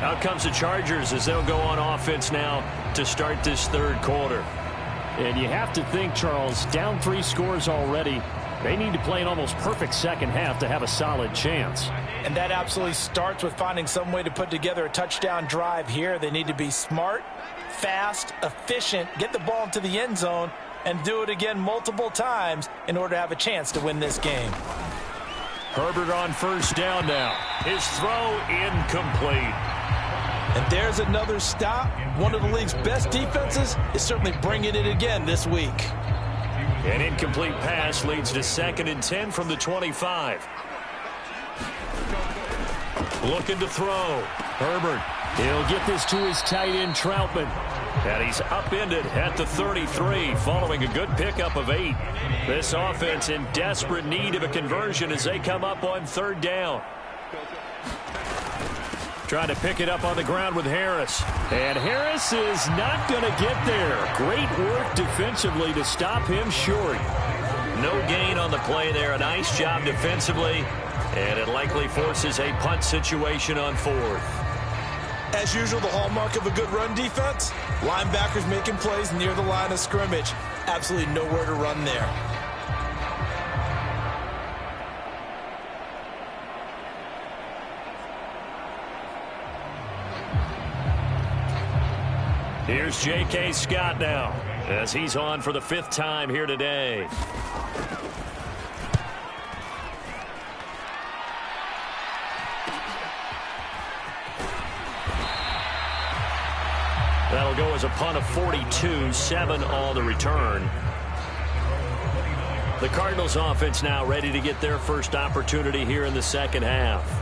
Out comes the Chargers as they'll go on offense now to start this third quarter. And you have to think, Charles, down 3 scores already. They need to play an almost perfect second half to have a solid chance. And that absolutely starts with finding some way to put together a touchdown drive here. They need to be smart, fast, efficient, get the ball into the end zone, and do it again multiple times in order to have a chance to win this game. Herbert on first down now. His throw incomplete. And there's another stop. One of the league's best defenses is certainly bringing it again this week. An incomplete pass leads to 2nd and 10 from the 25. Looking to throw. Herbert. He'll get this to his tight end, Troutman. And he's upended at the 33, following a good pickup of 8. This offense in desperate need of a conversion as they come up on 3rd down. Trying to pick it up on the ground with Harris. And Harris is not going to get there. Great work defensively to stop him short. No gain on the play there. A nice job defensively. And it likely forces a punt situation on 4th. As usual, the hallmark of a good run defense, linebackers making plays near the line of scrimmage. Absolutely nowhere to run there. Here's J.K. Scott now as he's on for the 5th time here today. That'll go as a punt of 42, 7 on the return. The Cardinals offense now ready to get their first opportunity here in the second half.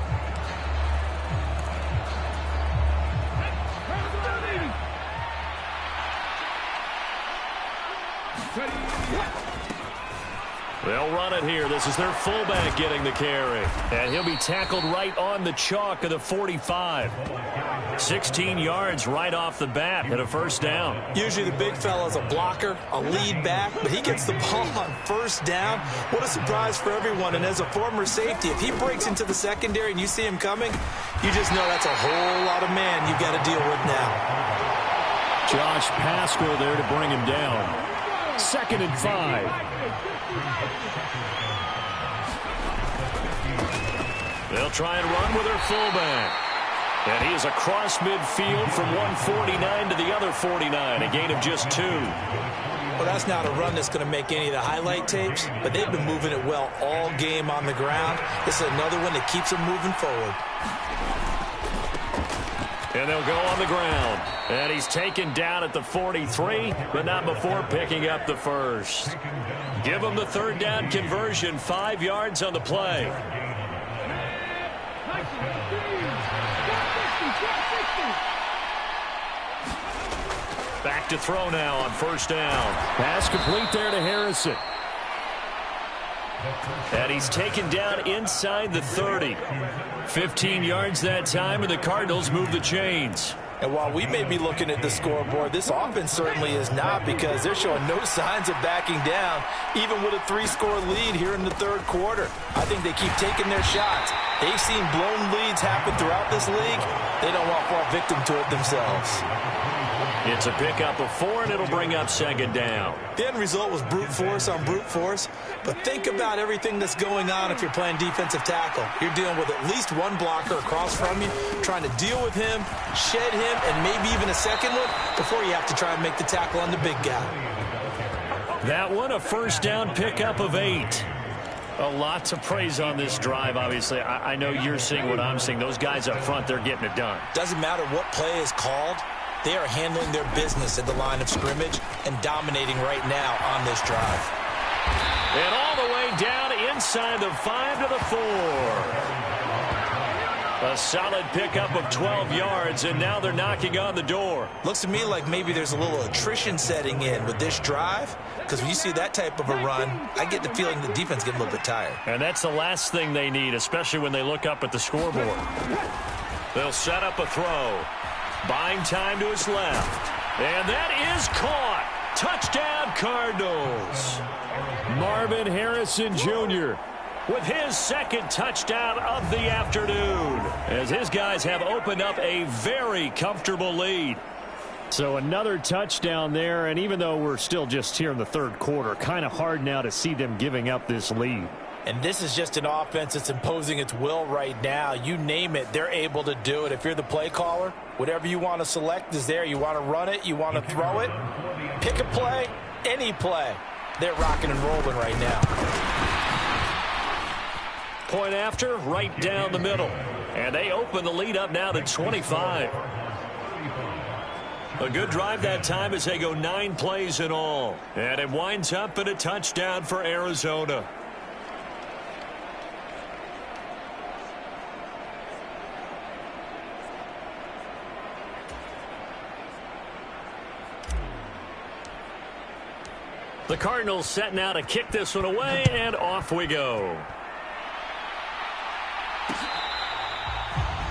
They'll run it here. This is their fullback getting the carry. And he'll be tackled right on the chalk of the 45. 16 yards right off the bat and a 1st down. Usually the big fella's a blocker, a lead back, but he gets the ball on 1st down. What a surprise for everyone. And as a former safety, if he breaks into the secondary and you see him coming, you just know that's a whole lot of man you've got to deal with now. Josh Pascal there to bring him down. 2nd and 5. They'll try and run with their fullback. And he is across midfield from 149 to the other 49, a gain of just 2. Well, that's not a run that's going to make any of the highlight tapes, but they've been moving it well all game on the ground. This is another one that keeps them moving forward. And they'll go on the ground. And he's taken down at the 43, but not before picking up the 1st. Give him the 3rd down conversion, 5 yards on the play. Back to throw now on 1st down. Pass complete there to Harrison. And he's taken down inside the 30. 15 yards that time, and the Cardinals move the chains. And while we may be looking at the scoreboard, this offense certainly is not, because they're showing no signs of backing down, even with a 3-score lead here in the 3rd quarter. I think they keep taking their shots. They've seen blown leads happen throughout this league. They don't want to fall victim to it themselves. It's a pickup of 4, and it'll bring up second down. The end result was brute force on brute force, but think about everything that's going on if you're playing defensive tackle. You're dealing with at least one blocker across from you, trying to deal with him, shed him, and maybe even a second one before you have to try and make the tackle on the big guy. That one, a first down pickup of 8. A lot to praise on this drive, obviously. I know you're seeing what I'm seeing. Those guys up front, they're getting it done. Doesn't matter what play is called. They are handling their business at the line of scrimmage and dominating right now on this drive. And all the way down inside the 5 to the 4. A solid pickup of 12 yards, and now they're knocking on the door. Looks to me like maybe there's a little attrition setting in with this drive, because when you see that type of a run, I get the feeling the defense getting a little bit tired. And that's the last thing they need, especially when they look up at the scoreboard. They'll set up a throw. Buying time to his left. And that is caught. Touchdown, Cardinals. Marvin Harrison Jr. with his second touchdown of the afternoon, as his guys have opened up a very comfortable lead. So another touchdown there, and even though we're still just here in the third quarter, kind of hard now to see them giving up this lead. And this is just an offense that's imposing its will right now. You name it, they're able to do it. If you're the play caller, whatever you want to select is there. You want to run it, you want to throw it, pick a play, any play. They're rocking and rolling right now. Point after, right down the middle. And they open the lead up now to 25. A good drive that time as they go 9 plays in all. And it winds up in a touchdown for Arizona. The Cardinals setting out to kick this one away, and off we go.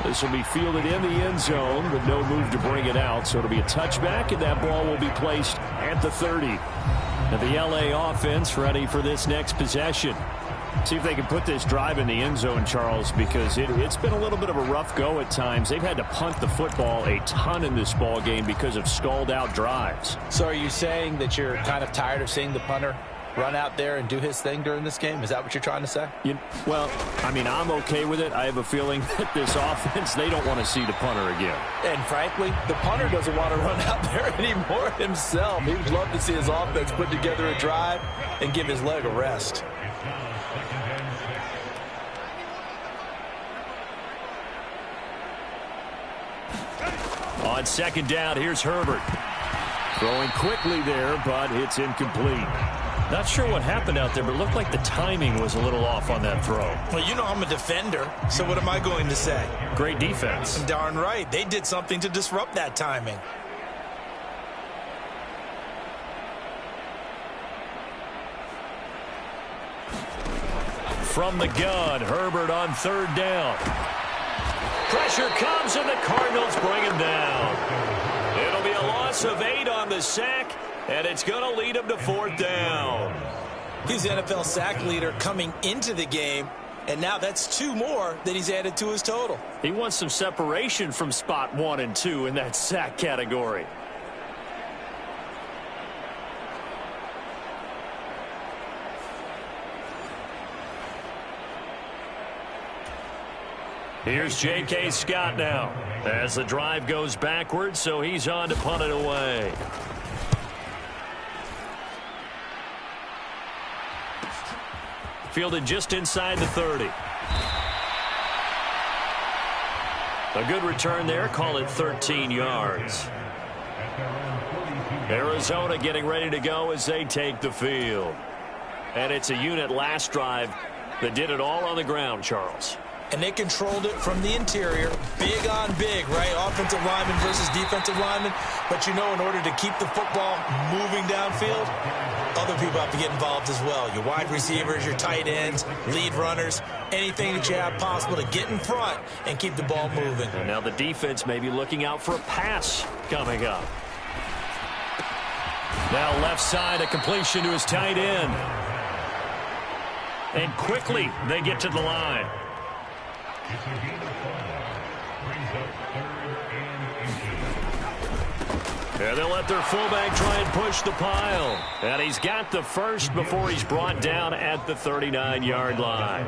This will be fielded in the end zone with no move to bring it out, so it'll be a touchback, and that ball will be placed at the 30. And the LA offense ready for this next possession. See if they can put this drive in the end zone, Charles, because it's been a little bit of a rough go at times. They've had to punt the football a ton in this ball game because of stalled-out drives. So are you saying that you're kind of tired of seeing the punter run out there and do his thing during this game? Is that what you're trying to say? Well, I mean, I'm okay with it. I have a feeling that this offense, they don't want to see the punter again. And frankly, the punter doesn't want to run out there anymore himself. He would love to see his offense put together a drive and give his leg a rest. On second down, here's Herbert. Throwing quickly there, but it's incomplete. Not sure what happened out there, but it looked like the timing was a little off on that throw. Well, you know I'm a defender, so what am I going to say? Great defense. Darn right. They did something to disrupt that timing. From the gun, Herbert on third down. Pressure comes, and the Cardinals bring him down. It'll be a loss of 8 on the sack, and it's going to lead him to fourth down. He's the NFL sack leader coming into the game, and now that's 2 more that he's added to his total. He wants some separation from spot 1 and 2 in that sack category. Here's J.K. Scott now as the drive goes backwards, so he's on to punt it away. Fielded just inside the 30. A good return there. Call it 13 yards. Arizona getting ready to go as they take the field. And it's a unit last drive that did it all on the ground, Charles. And they controlled it from the interior, big on big, right? Offensive lineman versus defensive lineman. But you know, in order to keep the football moving downfield, other people have to get involved as well. Your wide receivers, your tight ends, lead runners, anything that you have possible to get in front and keep the ball moving. And now the defense may be looking out for a pass coming up. Now left side, a completion to his tight end. And quickly they get to the line. And they'll let their fullback try and push the pile. And he's got the first before he's brought down at the 39-yard line.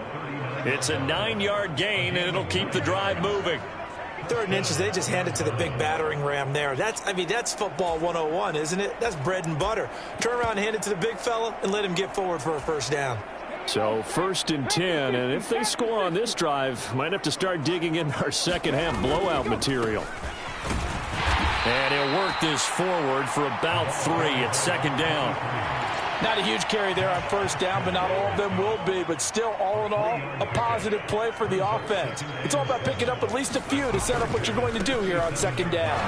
It's a 9-yard gain, and it'll keep the drive moving. 3rd and inches, they just hand it to the big battering ram there. That's football 101, isn't it? That's bread and butter. Turn around and hand it to the big fella and let him get forward for a first down. So 1st and 10, and if they score on this drive, might have to start digging in our second-half blowout material. And he'll work this forward for about 3 at 2nd down. Not a huge carry there on 1st down, but not all of them will be. But still, all in all, a positive play for the offense. It's all about picking up at least a few to set up what you're going to do here on 2nd down.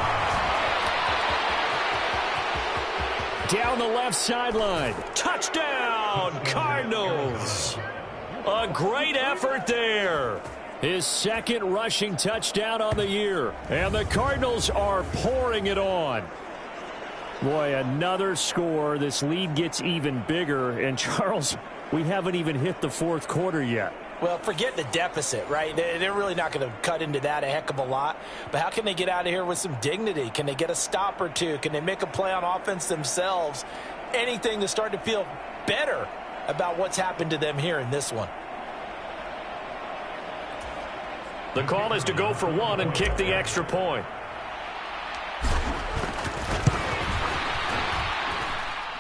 Down the left sideline. Touchdown, Cardinals. A great effort there. His 2nd rushing touchdown on the year. And the Cardinals are pouring it on. Boy, another score. This lead gets even bigger. And, Charles, we haven't even hit the 4th quarter yet. Well, forget the deficit, right? They're really not going to cut into that a heck of a lot. But how can they get out of here with some dignity? Can they get a stop or two? Can they make a play on offense themselves? Anything to start to feel better about what's happened to them here in this one. The call is to go for 1 and kick the extra point.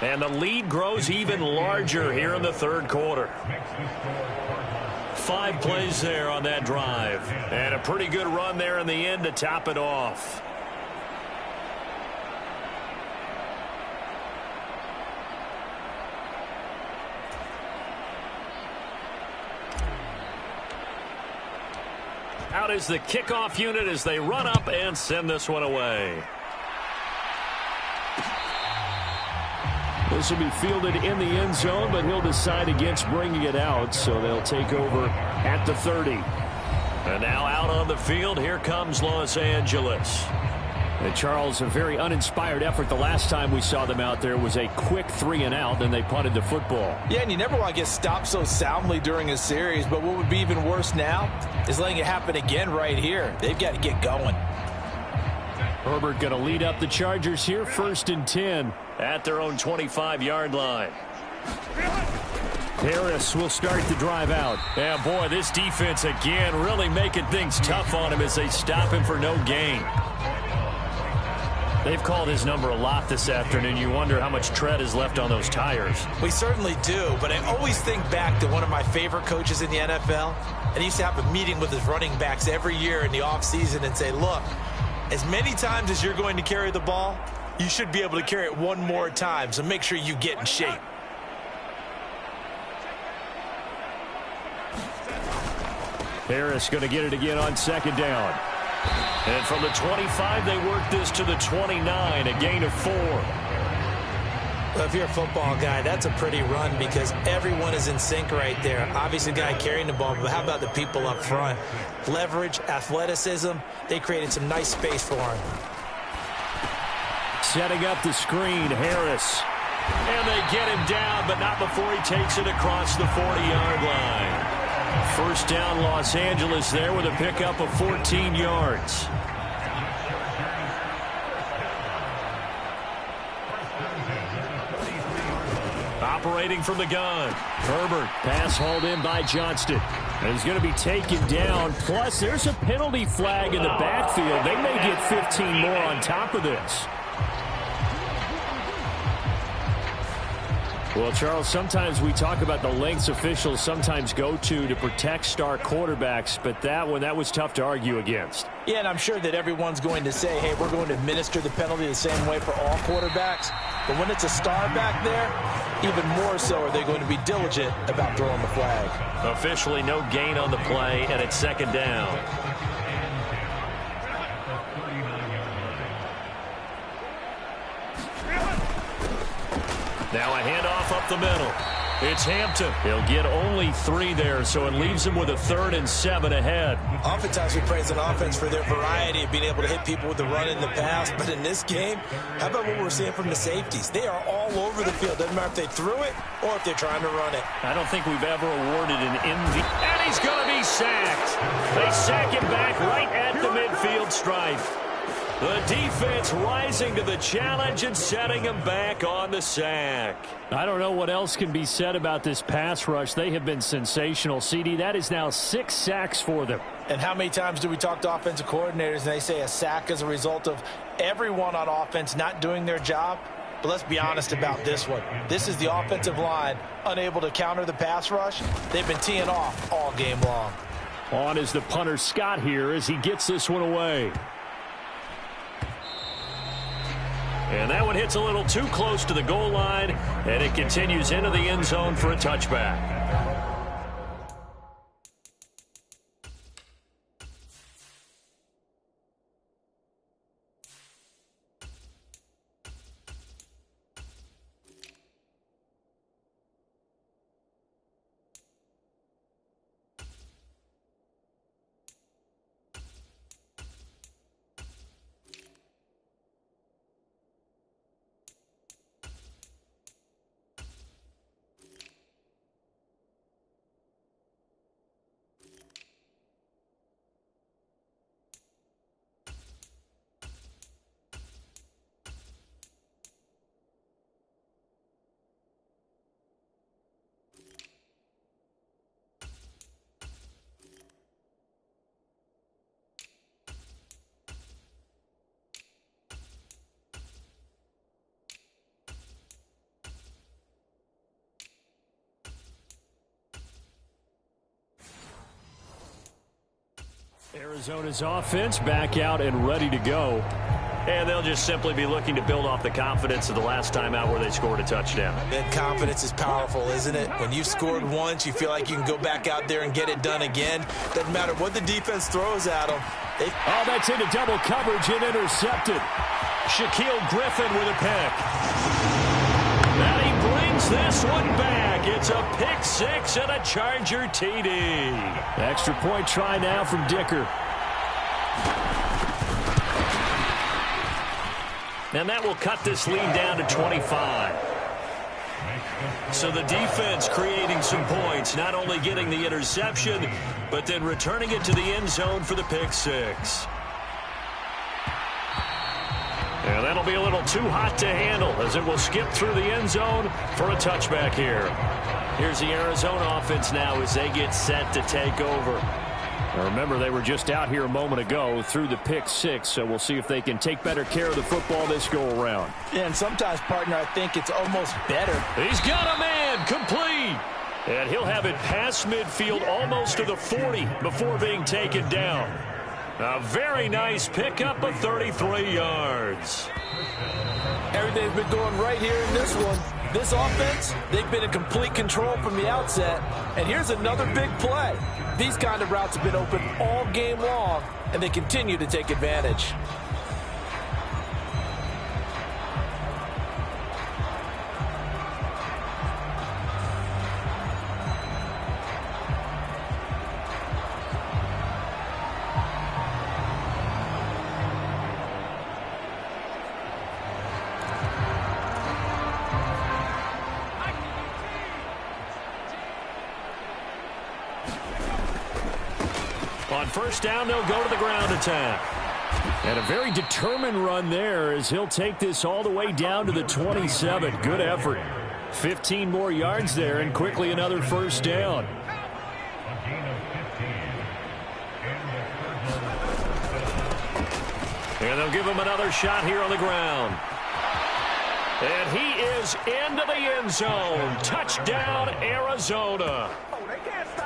And the lead grows even larger here in the 3rd quarter. 5 plays there on that drive. And a pretty good run there in the end to top it off. Out is the kickoff unit as they run up and send this one away. This will be fielded in the end zone, but he'll decide against bringing it out, so they'll take over at the 30. And now out on the field, here comes Los Angeles. And Charles, a very uninspired effort. The last time we saw them out there was a quick 3 and out, and they punted the football. Yeah, and you never want to get stopped so soundly during a series, but what would be even worse now is letting it happen again right here. They've got to get going. Herbert going to lead up the Chargers here, 1st and 10. At their own 25-yard line. Harris will start the drive out. Yeah, boy, this defense again really making things tough on him as they stop him for no gain. They've called his number a lot this afternoon. You wonder how much tread is left on those tires. We certainly do, but I always think back to one of my favorite coaches in the NFL. And he used to have a meeting with his running backs every year in the offseason and say, look, as many times as you're going to carry the ball, you should be able to carry it one more time, so make sure you get in shape. Harris going to get it again on 2nd down. And from the 25, they work this to the 29, a gain of 4. Well, if you're a football guy, that's a pretty run because everyone is in sync right there. Obviously, the guy carrying the ball, but how about the people up front? Leverage, athleticism, they created some nice space for him. Setting up the screen, Harris. And they get him down, but not before he takes it across the 40-yard line. 1st down, Los Angeles there with a pickup of 14 yards. Operating from the gun. Herbert, pass hauled in by Johnston. And he's going to be taken down. Plus, there's a penalty flag in the backfield. They may get 15 more on top of this. Well, Charles, sometimes we talk about the lengths officials sometimes go to protect star quarterbacks, but that was tough to argue against. Yeah, and I'm sure that everyone's going to say, hey, we're going to administer the penalty the same way for all quarterbacks. But when it's a star back there, even more so are they going to be diligent about throwing the flag. Officially no gain on the play, and it's 2nd down. Now a handoff up the middle. It's Hampton. He'll get only 3 there, so it leaves him with a 3rd and 7 ahead. Oftentimes we praise an offense for their variety of being able to hit people with the run in the pass, but in this game, how about what we're seeing from the safeties? They are all over the field. Doesn't matter if they threw it or if they're trying to run it. I don't think we've ever awarded an MVP. And he's going to be sacked. They sack him back right at the midfield stripe. The defense rising to the challenge and setting him back on the sack. I don't know what else can be said about this pass rush. They have been sensational, CD. That is now 6 sacks for them. And how many times do we talk to offensive coordinators and they say a sack is a result of everyone on offense not doing their job? But let's be honest about this one. This is the offensive line unable to counter the pass rush. They've been teeing off all game long. On is the punter Scott here as he gets this one away. And that one hits a little too close to the goal line, and it continues into the end zone for a touchback. Arizona's offense back out and ready to go. And they'll just simply be looking to build off the confidence of the last time out where they scored a touchdown. That confidence is powerful, isn't it? When you've scored once, you feel like you can go back out there and get it done again. Doesn't matter what the defense throws at them. Oh, that's into double coverage and intercepted. Shaquille Griffin with a pick. And he brings this one back. It's a pick six and a Charger TD. Extra point try now from Dicker. And that will cut this lead down to 25. So the defense creating some points, not only getting the interception, but then returning it to the end zone for the pick six. And that'll be a little too hot to handle as it will skip through the end zone for a touchback here. Here's the Arizona offense now as they get set to take over. Now remember, they were just out here a moment ago through the pick six, so we'll see if they can take better care of the football this go-around. Yeah, and sometimes, partner, I think it's almost better. He's got a man, complete. And he'll have it past midfield almost to the 40 before being taken down. A very nice pickup of 33 yards. Everything's been going right here in this one. This offense, they've been in complete control from the outset. And here's another big play. These kind of routes have been open all game long, and they continue to take advantage. On first down, they'll go to the ground attack. And a very determined run there as he'll take this all the way down to the 27. Good effort. 15 more yards there and quickly another first down. And they'll give him another shot here on the ground. And he is into the end zone. Touchdown, Arizona.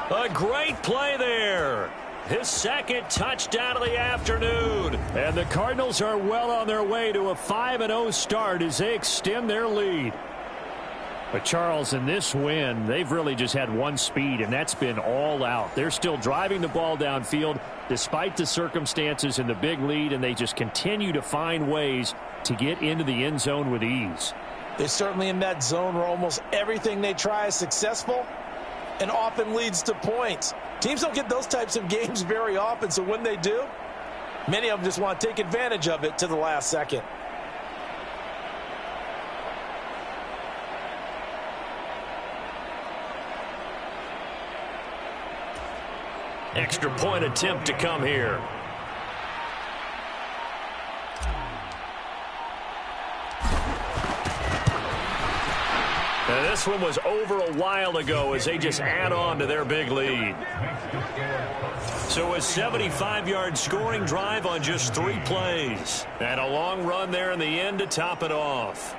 A great play there. His second touchdown of the afternoon. And the Cardinals are well on their way to a 5-0 start as they extend their lead. But Charles, in this win, they've really just had one speed, and that's been all out. They're still driving the ball downfield despite the circumstances and the big lead, and they just continue to find ways to get into the end zone with ease. They're certainly in that zone where almost everything they try is successful and often leads to points. Teams don't get those types of games very often, so when they do, many of them just want to take advantage of it to the last second. Extra point attempt to come here. this one was over a while ago as they just add on to their big lead. So a 75-yard scoring drive on just 3 plays. And a long run there in the end to top it off.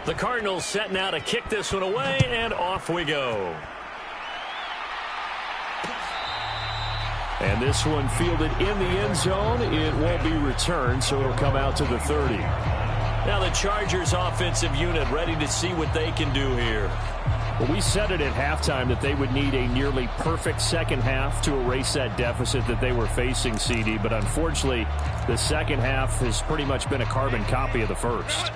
The Cardinals set now to kick this one away, and off we go. And this one fielded in the end zone. It won't be returned, so it'll come out to the 30. Now the Chargers offensive unit ready to see what they can do here. Well, we said it at halftime that they would need a nearly perfect second half to erase that deficit that they were facing, CD. But unfortunately, the second half has pretty much been a carbon copy of the first.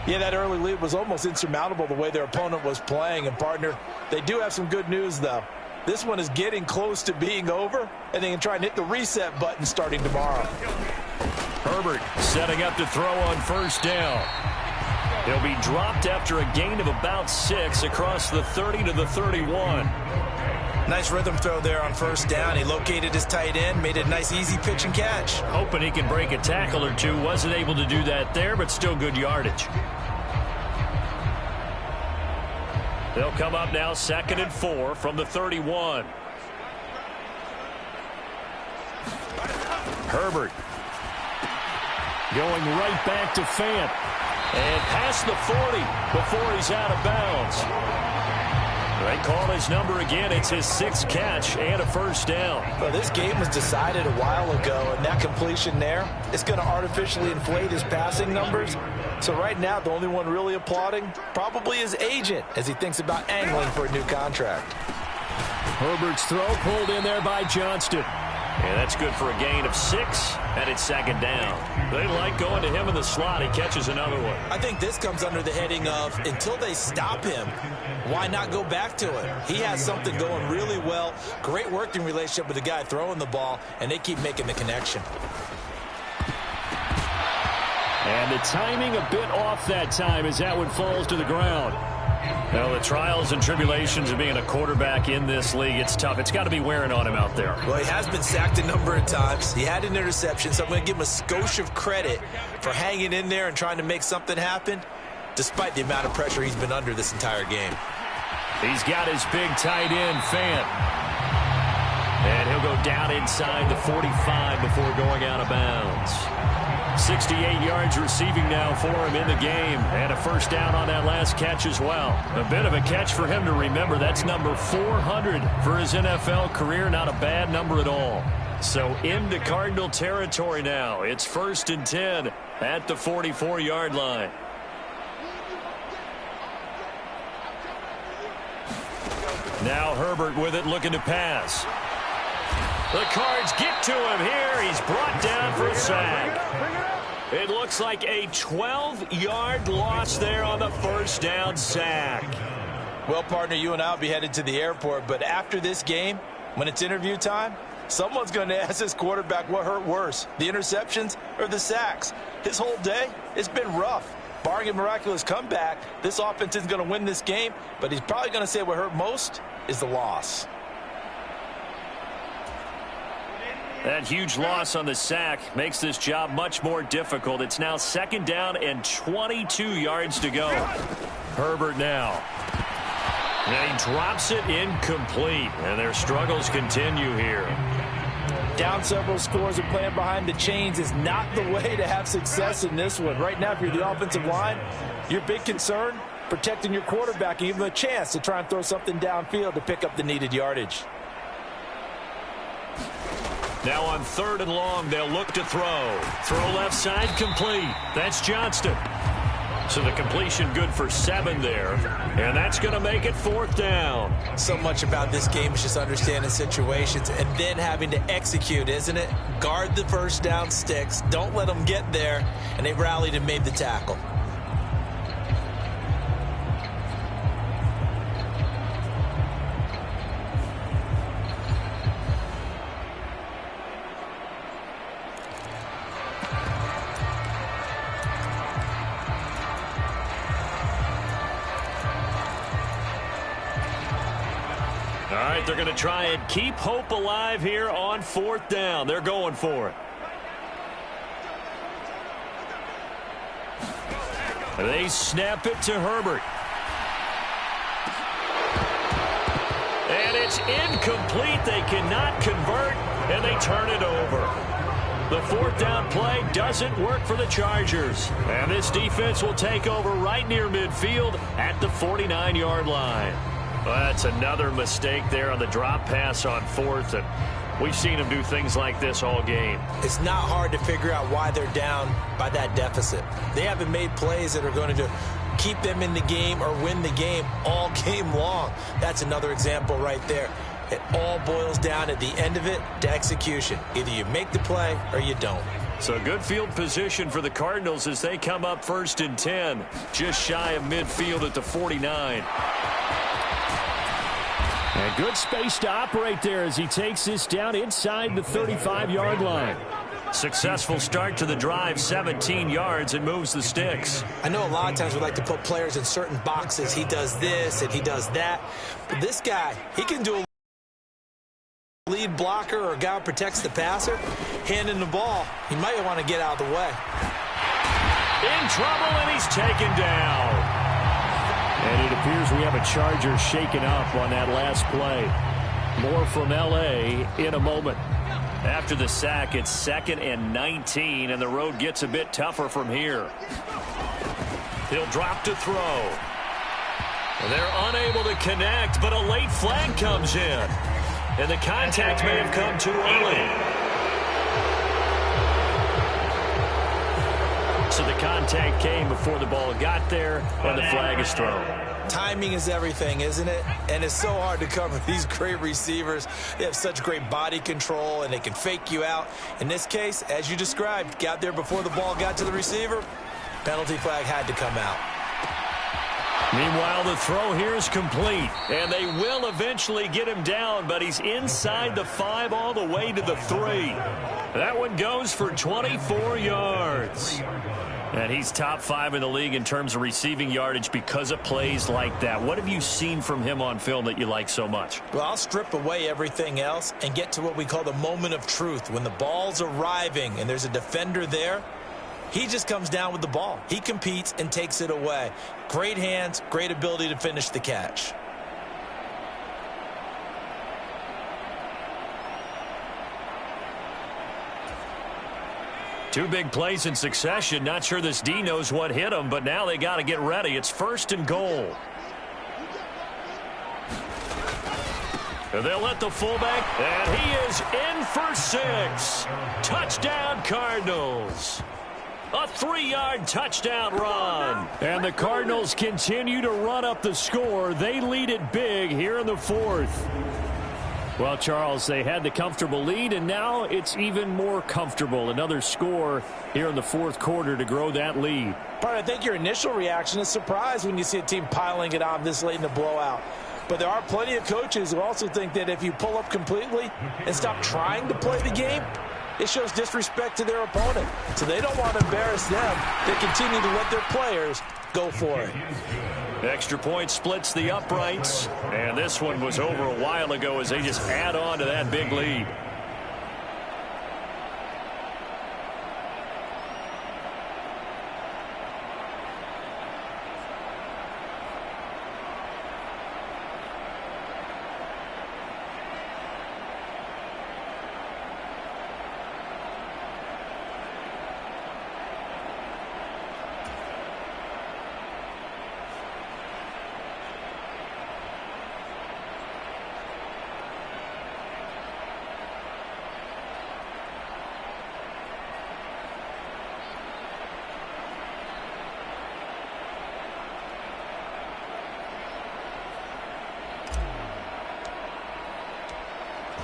Yeah, that early lead was almost insurmountable the way their opponent was playing. And, partner, they do have some good news, though. This one is getting close to being over, and they can try and hit the reset button starting tomorrow. Herbert setting up to throw on first down. He'll be dropped after a gain of about 6 across the 30 to the 31. Nice rhythm throw there on first down. He located his tight end, made a nice easy pitch and catch. Hoping he can break a tackle or two. Wasn't able to do that there, but still good yardage. They'll come up now 2nd and 4 from the 31. Herbert going right back to Fant. And past the 40 before he's out of bounds. They call his number again. It's his 6th catch and a first down. Well, this game was decided a while ago, and that completion there is going to artificially inflate his passing numbers. So right now, the only one really applauding probably his agent as he thinks about angling for a new contract. Herbert's throw pulled in there by Johnston. And that's good for a gain of 6, and it's 2nd down. They like going to him in the slot. He catches another one. I think this comes under the heading of until they stop him, why not go back to him? He has something going really well. Great working relationship with the guy throwing the ball, and they keep making the connection. And the timing a bit off that time as that one falls to the ground. Well, the trials and tribulations of being a quarterback in this league, it's tough. It's got to be wearing on him out there. Well, he has been sacked a number of times. He had an interception, so I'm going to give him a skosh of credit for hanging in there and trying to make something happen, despite the amount of pressure he's been under this entire game. He's got his big tight end, Fant. And he'll go down inside the 45 before going out of bounds. 68 yards receiving now for him in the game. And a first down on that last catch as well. A bit of a catch for him to remember. That's number 400 for his NFL career. Not a bad number at all. So into Cardinal territory now. It's 1st and 10 at the 44-yard line. Now Herbert with it, looking to pass. The Cards get to him here. He's brought down for a sack. It looks like a 12-yard loss there on the first down sack. Well, partner, you and I will be headed to the airport, but after this game, when it's interview time, someone's going to ask this quarterback what hurt worse, the interceptions or the sacks. His whole day, it's been rough. Barring a miraculous comeback, this offense isn't going to win this game, but he's probably going to say what hurt most is the loss. That huge loss on the sack makes this job much more difficult. It's now 2nd down and 22 yards to go. Herbert now. And he drops it incomplete, and their struggles continue here. Down several scores and playing behind the chains is not the way to have success in this one. Right now, if you're the offensive line, your big concern, protecting your quarterback and give him a chance to try and throw something downfield to pick up the needed yardage. Now on 3rd and long, they'll look to throw. Throw left side, complete. That's Johnston. So the completion good for 7 there. And that's going to make it 4th down. So much about this game is just understanding situations and then having to execute, isn't it? Guard the first down sticks. Don't let them get there. And they rallied and made the tackle. they're going to try and keep hope alive here on 4th down. They're going for it. They snap it to Herbert. And it's incomplete. They cannot convert, and they turn it over. The 4th down play doesn't work for the Chargers. And this defense will take over right near midfield at the 49-yard line. Well, that's another mistake there on the drop pass on 4th, and we've seen them do things like this all game. It's not hard to figure out why they're down by that deficit. They haven't made plays that are going to keep them in the game or win the game all game long. That's another example right there. It all boils down at the end of it to execution. Either you make the play or you don't. So good field position for the Cardinals as they come up 1st and 10, just shy of midfield at the 49. And good space to operate there as he takes this down inside the 35-yard line. Successful start to the drive, 17 yards, and moves the sticks. I know a lot of times we like to put players in certain boxes. He does this and he does that. But this guy, he can do a lead blocker or a guy who protects the passer. Handing the ball, he might want to get out of the way. In trouble, and he's taken down. And it appears we have a Charger shaken up on that last play. More from L.A. in a moment. After the sack, it's 2nd and 19, and the road gets a bit tougher from here. He'll drop to throw. They're unable to connect, but a late flag comes in. And the contact may have come too early. So the contact came before the ball got there, and the flag is thrown. Timing is everything, isn't it? And it's so hard to cover these great receivers. They have such great body control, and they can fake you out. In this case, as you described, got there before the ball got to the receiver. Penalty flag had to come out. Meanwhile, the throw here is complete, and they will eventually get him down, but he's inside the 5 all the way to the 3. That one goes for 24 yards. And he's top 5 in the league in terms of receiving yardage because of plays like that. What have you seen from him on film that you like so much? Well, I'll strip away everything else and get to what we call the moment of truth. When the ball's arriving and there's a defender there, he just comes down with the ball. He competes and takes it away. Great hands, great ability to finish the catch. Two big plays in succession. Not sure this D knows what hit him, but now they got to get ready. It's 1st and goal. And they'll let the fullback, and he is in for 6. Touchdown, Cardinals. A 3-yard touchdown run. And the Cardinals continue to run up the score. They lead it big here in the 4th. Well, Charles, they had the comfortable lead, and now it's even more comfortable. Another score here in the 4th quarter to grow that lead. I think your initial reaction is surprise when you see a team piling it on this late in the blowout. But there are plenty of coaches who also think that if you pull up completely and stop trying to play the game, it shows disrespect to their opponent. So they don't want to embarrass them. They continue to let their players go for it. Extra point splits the uprights, and this one was over a while ago as they just add on to that big lead.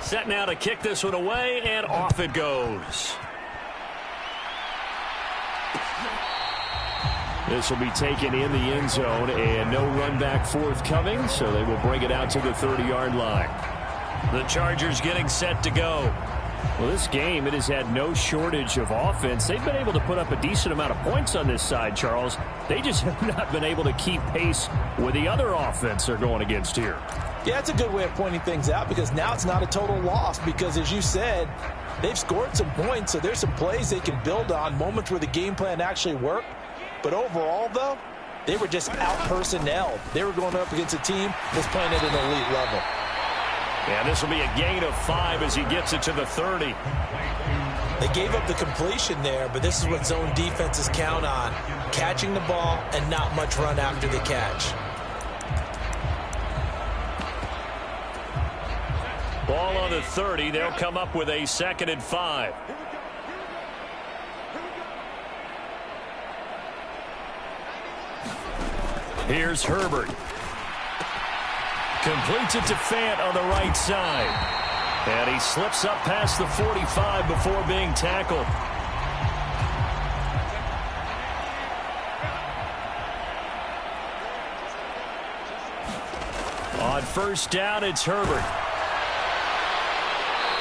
Set now to kick this one away, and off it goes. This will be taken in the end zone, and no run back forthcoming, so they will bring it out to the 30-yard line. The Chargers getting set to go. Well, this game, it has had no shortage of offense. They've been able to put up a decent amount of points on this side, Charles. They just have not been able to keep pace with the other offense they're going against here. Yeah, it's a good way of pointing things out because now it's not a total loss because, as you said, they've scored some points, so there's some plays they can build on, moments where the game plan actually worked. But overall, though, they were just out-personnel. They were going up against a team that's playing at an elite level. Yeah, this will be a gain of 5 as he gets it to the 30. They gave up the completion there, but this is what zone defenses count on. Catching the ball and not much run after the catch. Ball on the 30. They'll come up with a 2nd and 5. Here's Herbert. Completes it to Fant on the right side. And he slips up past the 45 before being tackled. On first down, it's Herbert.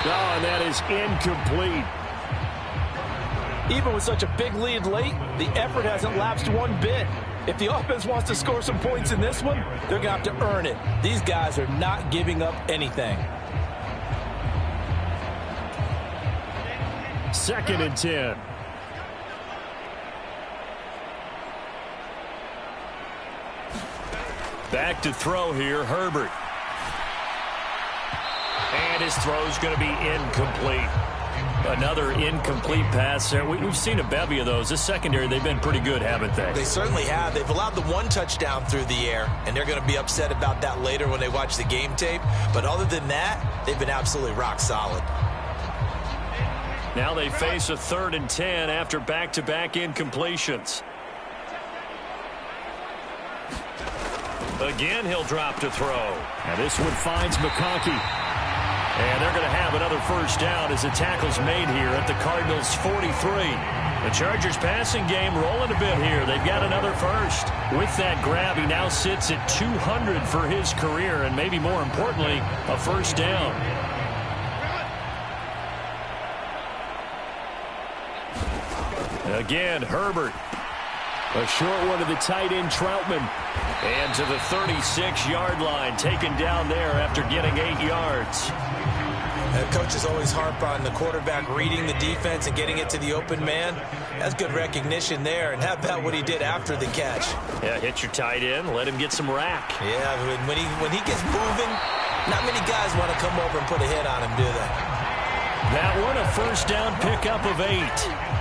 Oh, and that is incomplete. Even with such a big lead late, the effort hasn't lapsed one bit. If the offense wants to score some points in this one, they're going to have to earn it. These guys are not giving up anything. 2nd and 10. Back to throw here, Herbert. And his throw's going to be incomplete. Another incomplete pass there. We've seen a bevy of those. This secondary, they've been pretty good, haven't they? They certainly have. They've allowed the 1 touchdown through the air, and they're going to be upset about that later when they watch the game tape. But other than that, they've been absolutely rock solid. Now they face a 3rd and 10 after back-to-back incompletions. Again, he'll drop to throw. Now this one finds McConkey. And they're going to have another first down as the tackle's made here at the Cardinals' 43. The Chargers passing game rolling a bit here. They've got another first. With that grab, he now sits at 200 for his career, and maybe more importantly, a first down. Again, Herbert. A short one to the tight end, Troutman. And to the 36-yard line, taken down there after getting 8 yards. Coaches always harp on the quarterback reading the defense and getting it to the open man. That's good recognition there. And how about what he did after the catch? Yeah, hit your tight end, let him get some rack. Yeah, when he gets moving, not many guys want to come over and put a hit on him, do they? That one, a first down pickup of 8.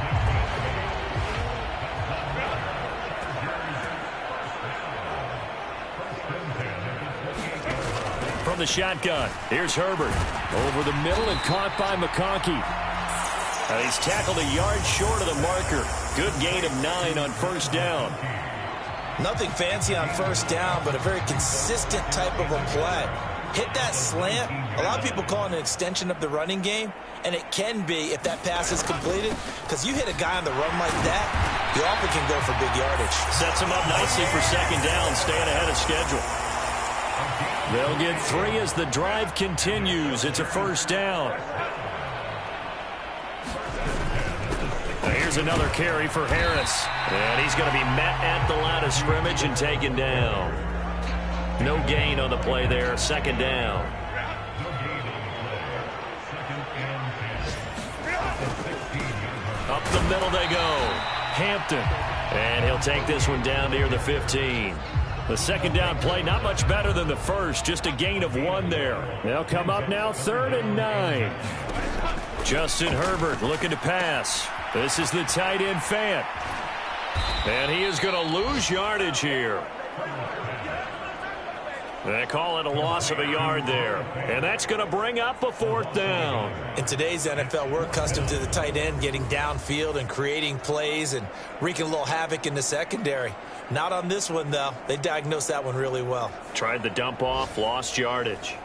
From the shotgun, here's Herbert. Over the middle and caught by McConkey. He's tackled a yard short of the marker. Good gain of 9 on first down. Nothing fancy on first down, but a very consistent type of a play. Hit that slant. A lot of people call it an extension of the running game, and it can be if that pass is completed, because you hit a guy on the run like that, you often can go for big yardage. Sets him up nicely for second down, staying ahead of schedule. They'll get 3 as the drive continues. It's a first down. Now here's another carry for Harris. And he's going to be met at the line of scrimmage and taken down. No gain on the play there. Second down. Up the middle they go. Hampton. And he'll take this one down near the 15. The second down play, not much better than the first, just a gain of 1 there. They'll come up now 3rd and 9. Justin Herbert looking to pass. This is the tight end Fant. And he is going to lose yardage here. They call it a loss of a yard there. And that's going to bring up a 4th down. In today's NFL, we're accustomed to the tight end getting downfield and creating plays and wreaking a little havoc in the secondary. Not on this one, though. They diagnosed that one really well. Tried the dump off, lost yardage.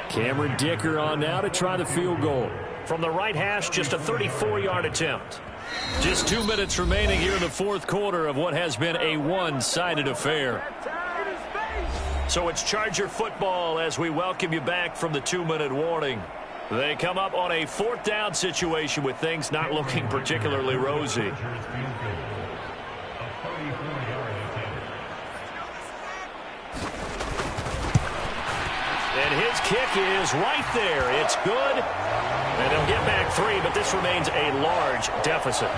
Cameron Dicker on now to try the field goal. From the right hash, just a 34-yard attempt. Just 2 minutes remaining here in the 4th quarter of what has been a one-sided affair. So it's Charger football as we welcome you back from the 2-minute warning. They come up on a 4th down situation with things not looking particularly rosy. And his kick is right there. It's good. And they'll get back 3, but this remains a large deficit.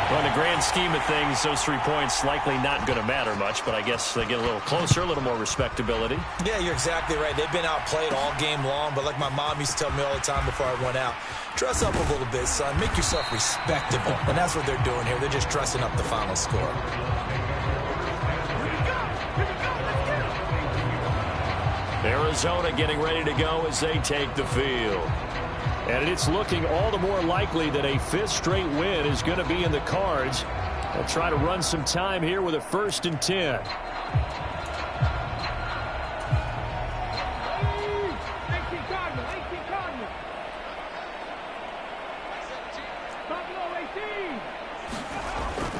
Well, in the grand scheme of things, those 3 points likely not going to matter much, but I guess they get a little closer, a little more respectability. Yeah, you're exactly right. They've been outplayed all game long, but like my mom used to tell me all the time before I went out, dress up a little bit, son. Make yourself respectable. And that's what they're doing here. They're just dressing up the final score. Arizona getting ready to go as they take the field. And it's looking all the more likely that a 5th straight win is going to be in the cards. They'll try to run some time here with a 1st and 10.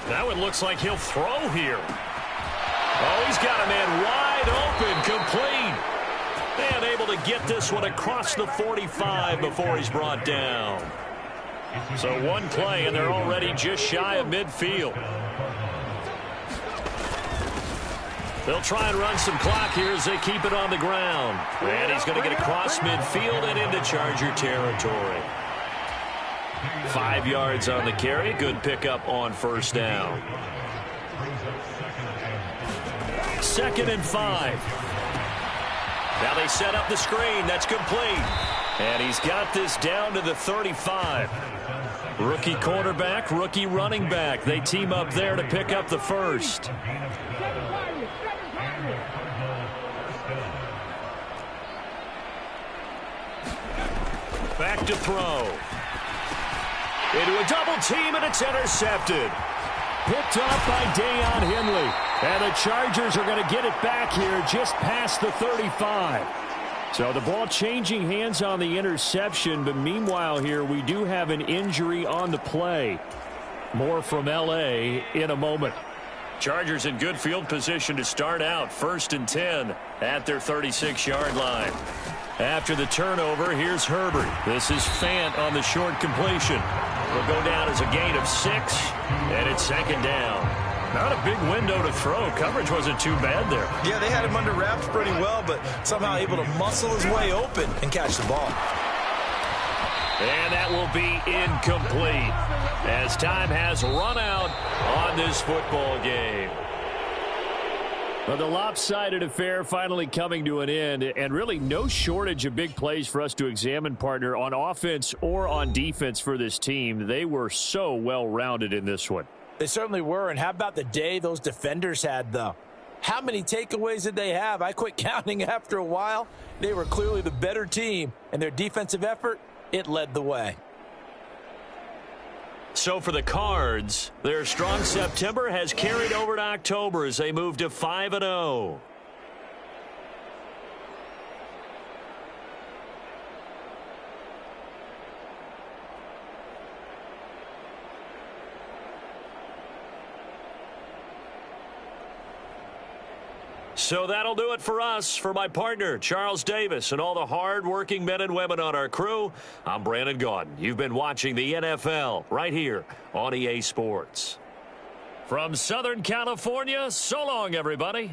Now it looks like he'll throw here. Oh, he's got a man wide open, complete. And able to get this one across the 45 before he's brought down. So 1 play, and they're already just shy of midfield. They'll try and run some clock here as they keep it on the ground. And he's going to get across midfield and into Charger territory. 5 yards on the carry. Good pickup on 1st down. 2nd and 5. Now they set up the screen. That's complete. And he's got this down to the 35. Rookie quarterback, rookie running back. They team up there to pick up the 1st. Back to throw. Into a double team, and it's intercepted. Picked off by Deion Henley. And the Chargers are going to get it back here just past the 35. So the ball changing hands on the interception, but meanwhile here we do have an injury on the play. More from L.A. in a moment. Chargers in good field position to start out. 1st and 10 at their 36-yard line. After the turnover, here's Herbert. This is Fant on the short completion. Will go down as a gain of 6, and it's 2nd down. Not a big window to throw. Coverage wasn't too bad there. Yeah, they had him under wraps pretty well, but somehow able to muscle his way open and catch the ball. And that will be incomplete as time has run out on this football game. Well, the lopsided affair finally coming to an end, and really no shortage of big plays for us to examine, partner, on offense or on defense for this team. They were so well-rounded in this one. They certainly were, and how about the day those defenders had, though? How many takeaways did they have? I quit counting after a while. They were clearly the better team, and their defensive effort, it led the way. So for the Cards, their strong September has carried over to October as they move to 5-0. So that'll do it for us. For my partner, Charles Davis, and all the hard-working men and women on our crew, I'm Brandon Gaudin. You've been watching the NFL right here on EA Sports. From Southern California, so long, everybody.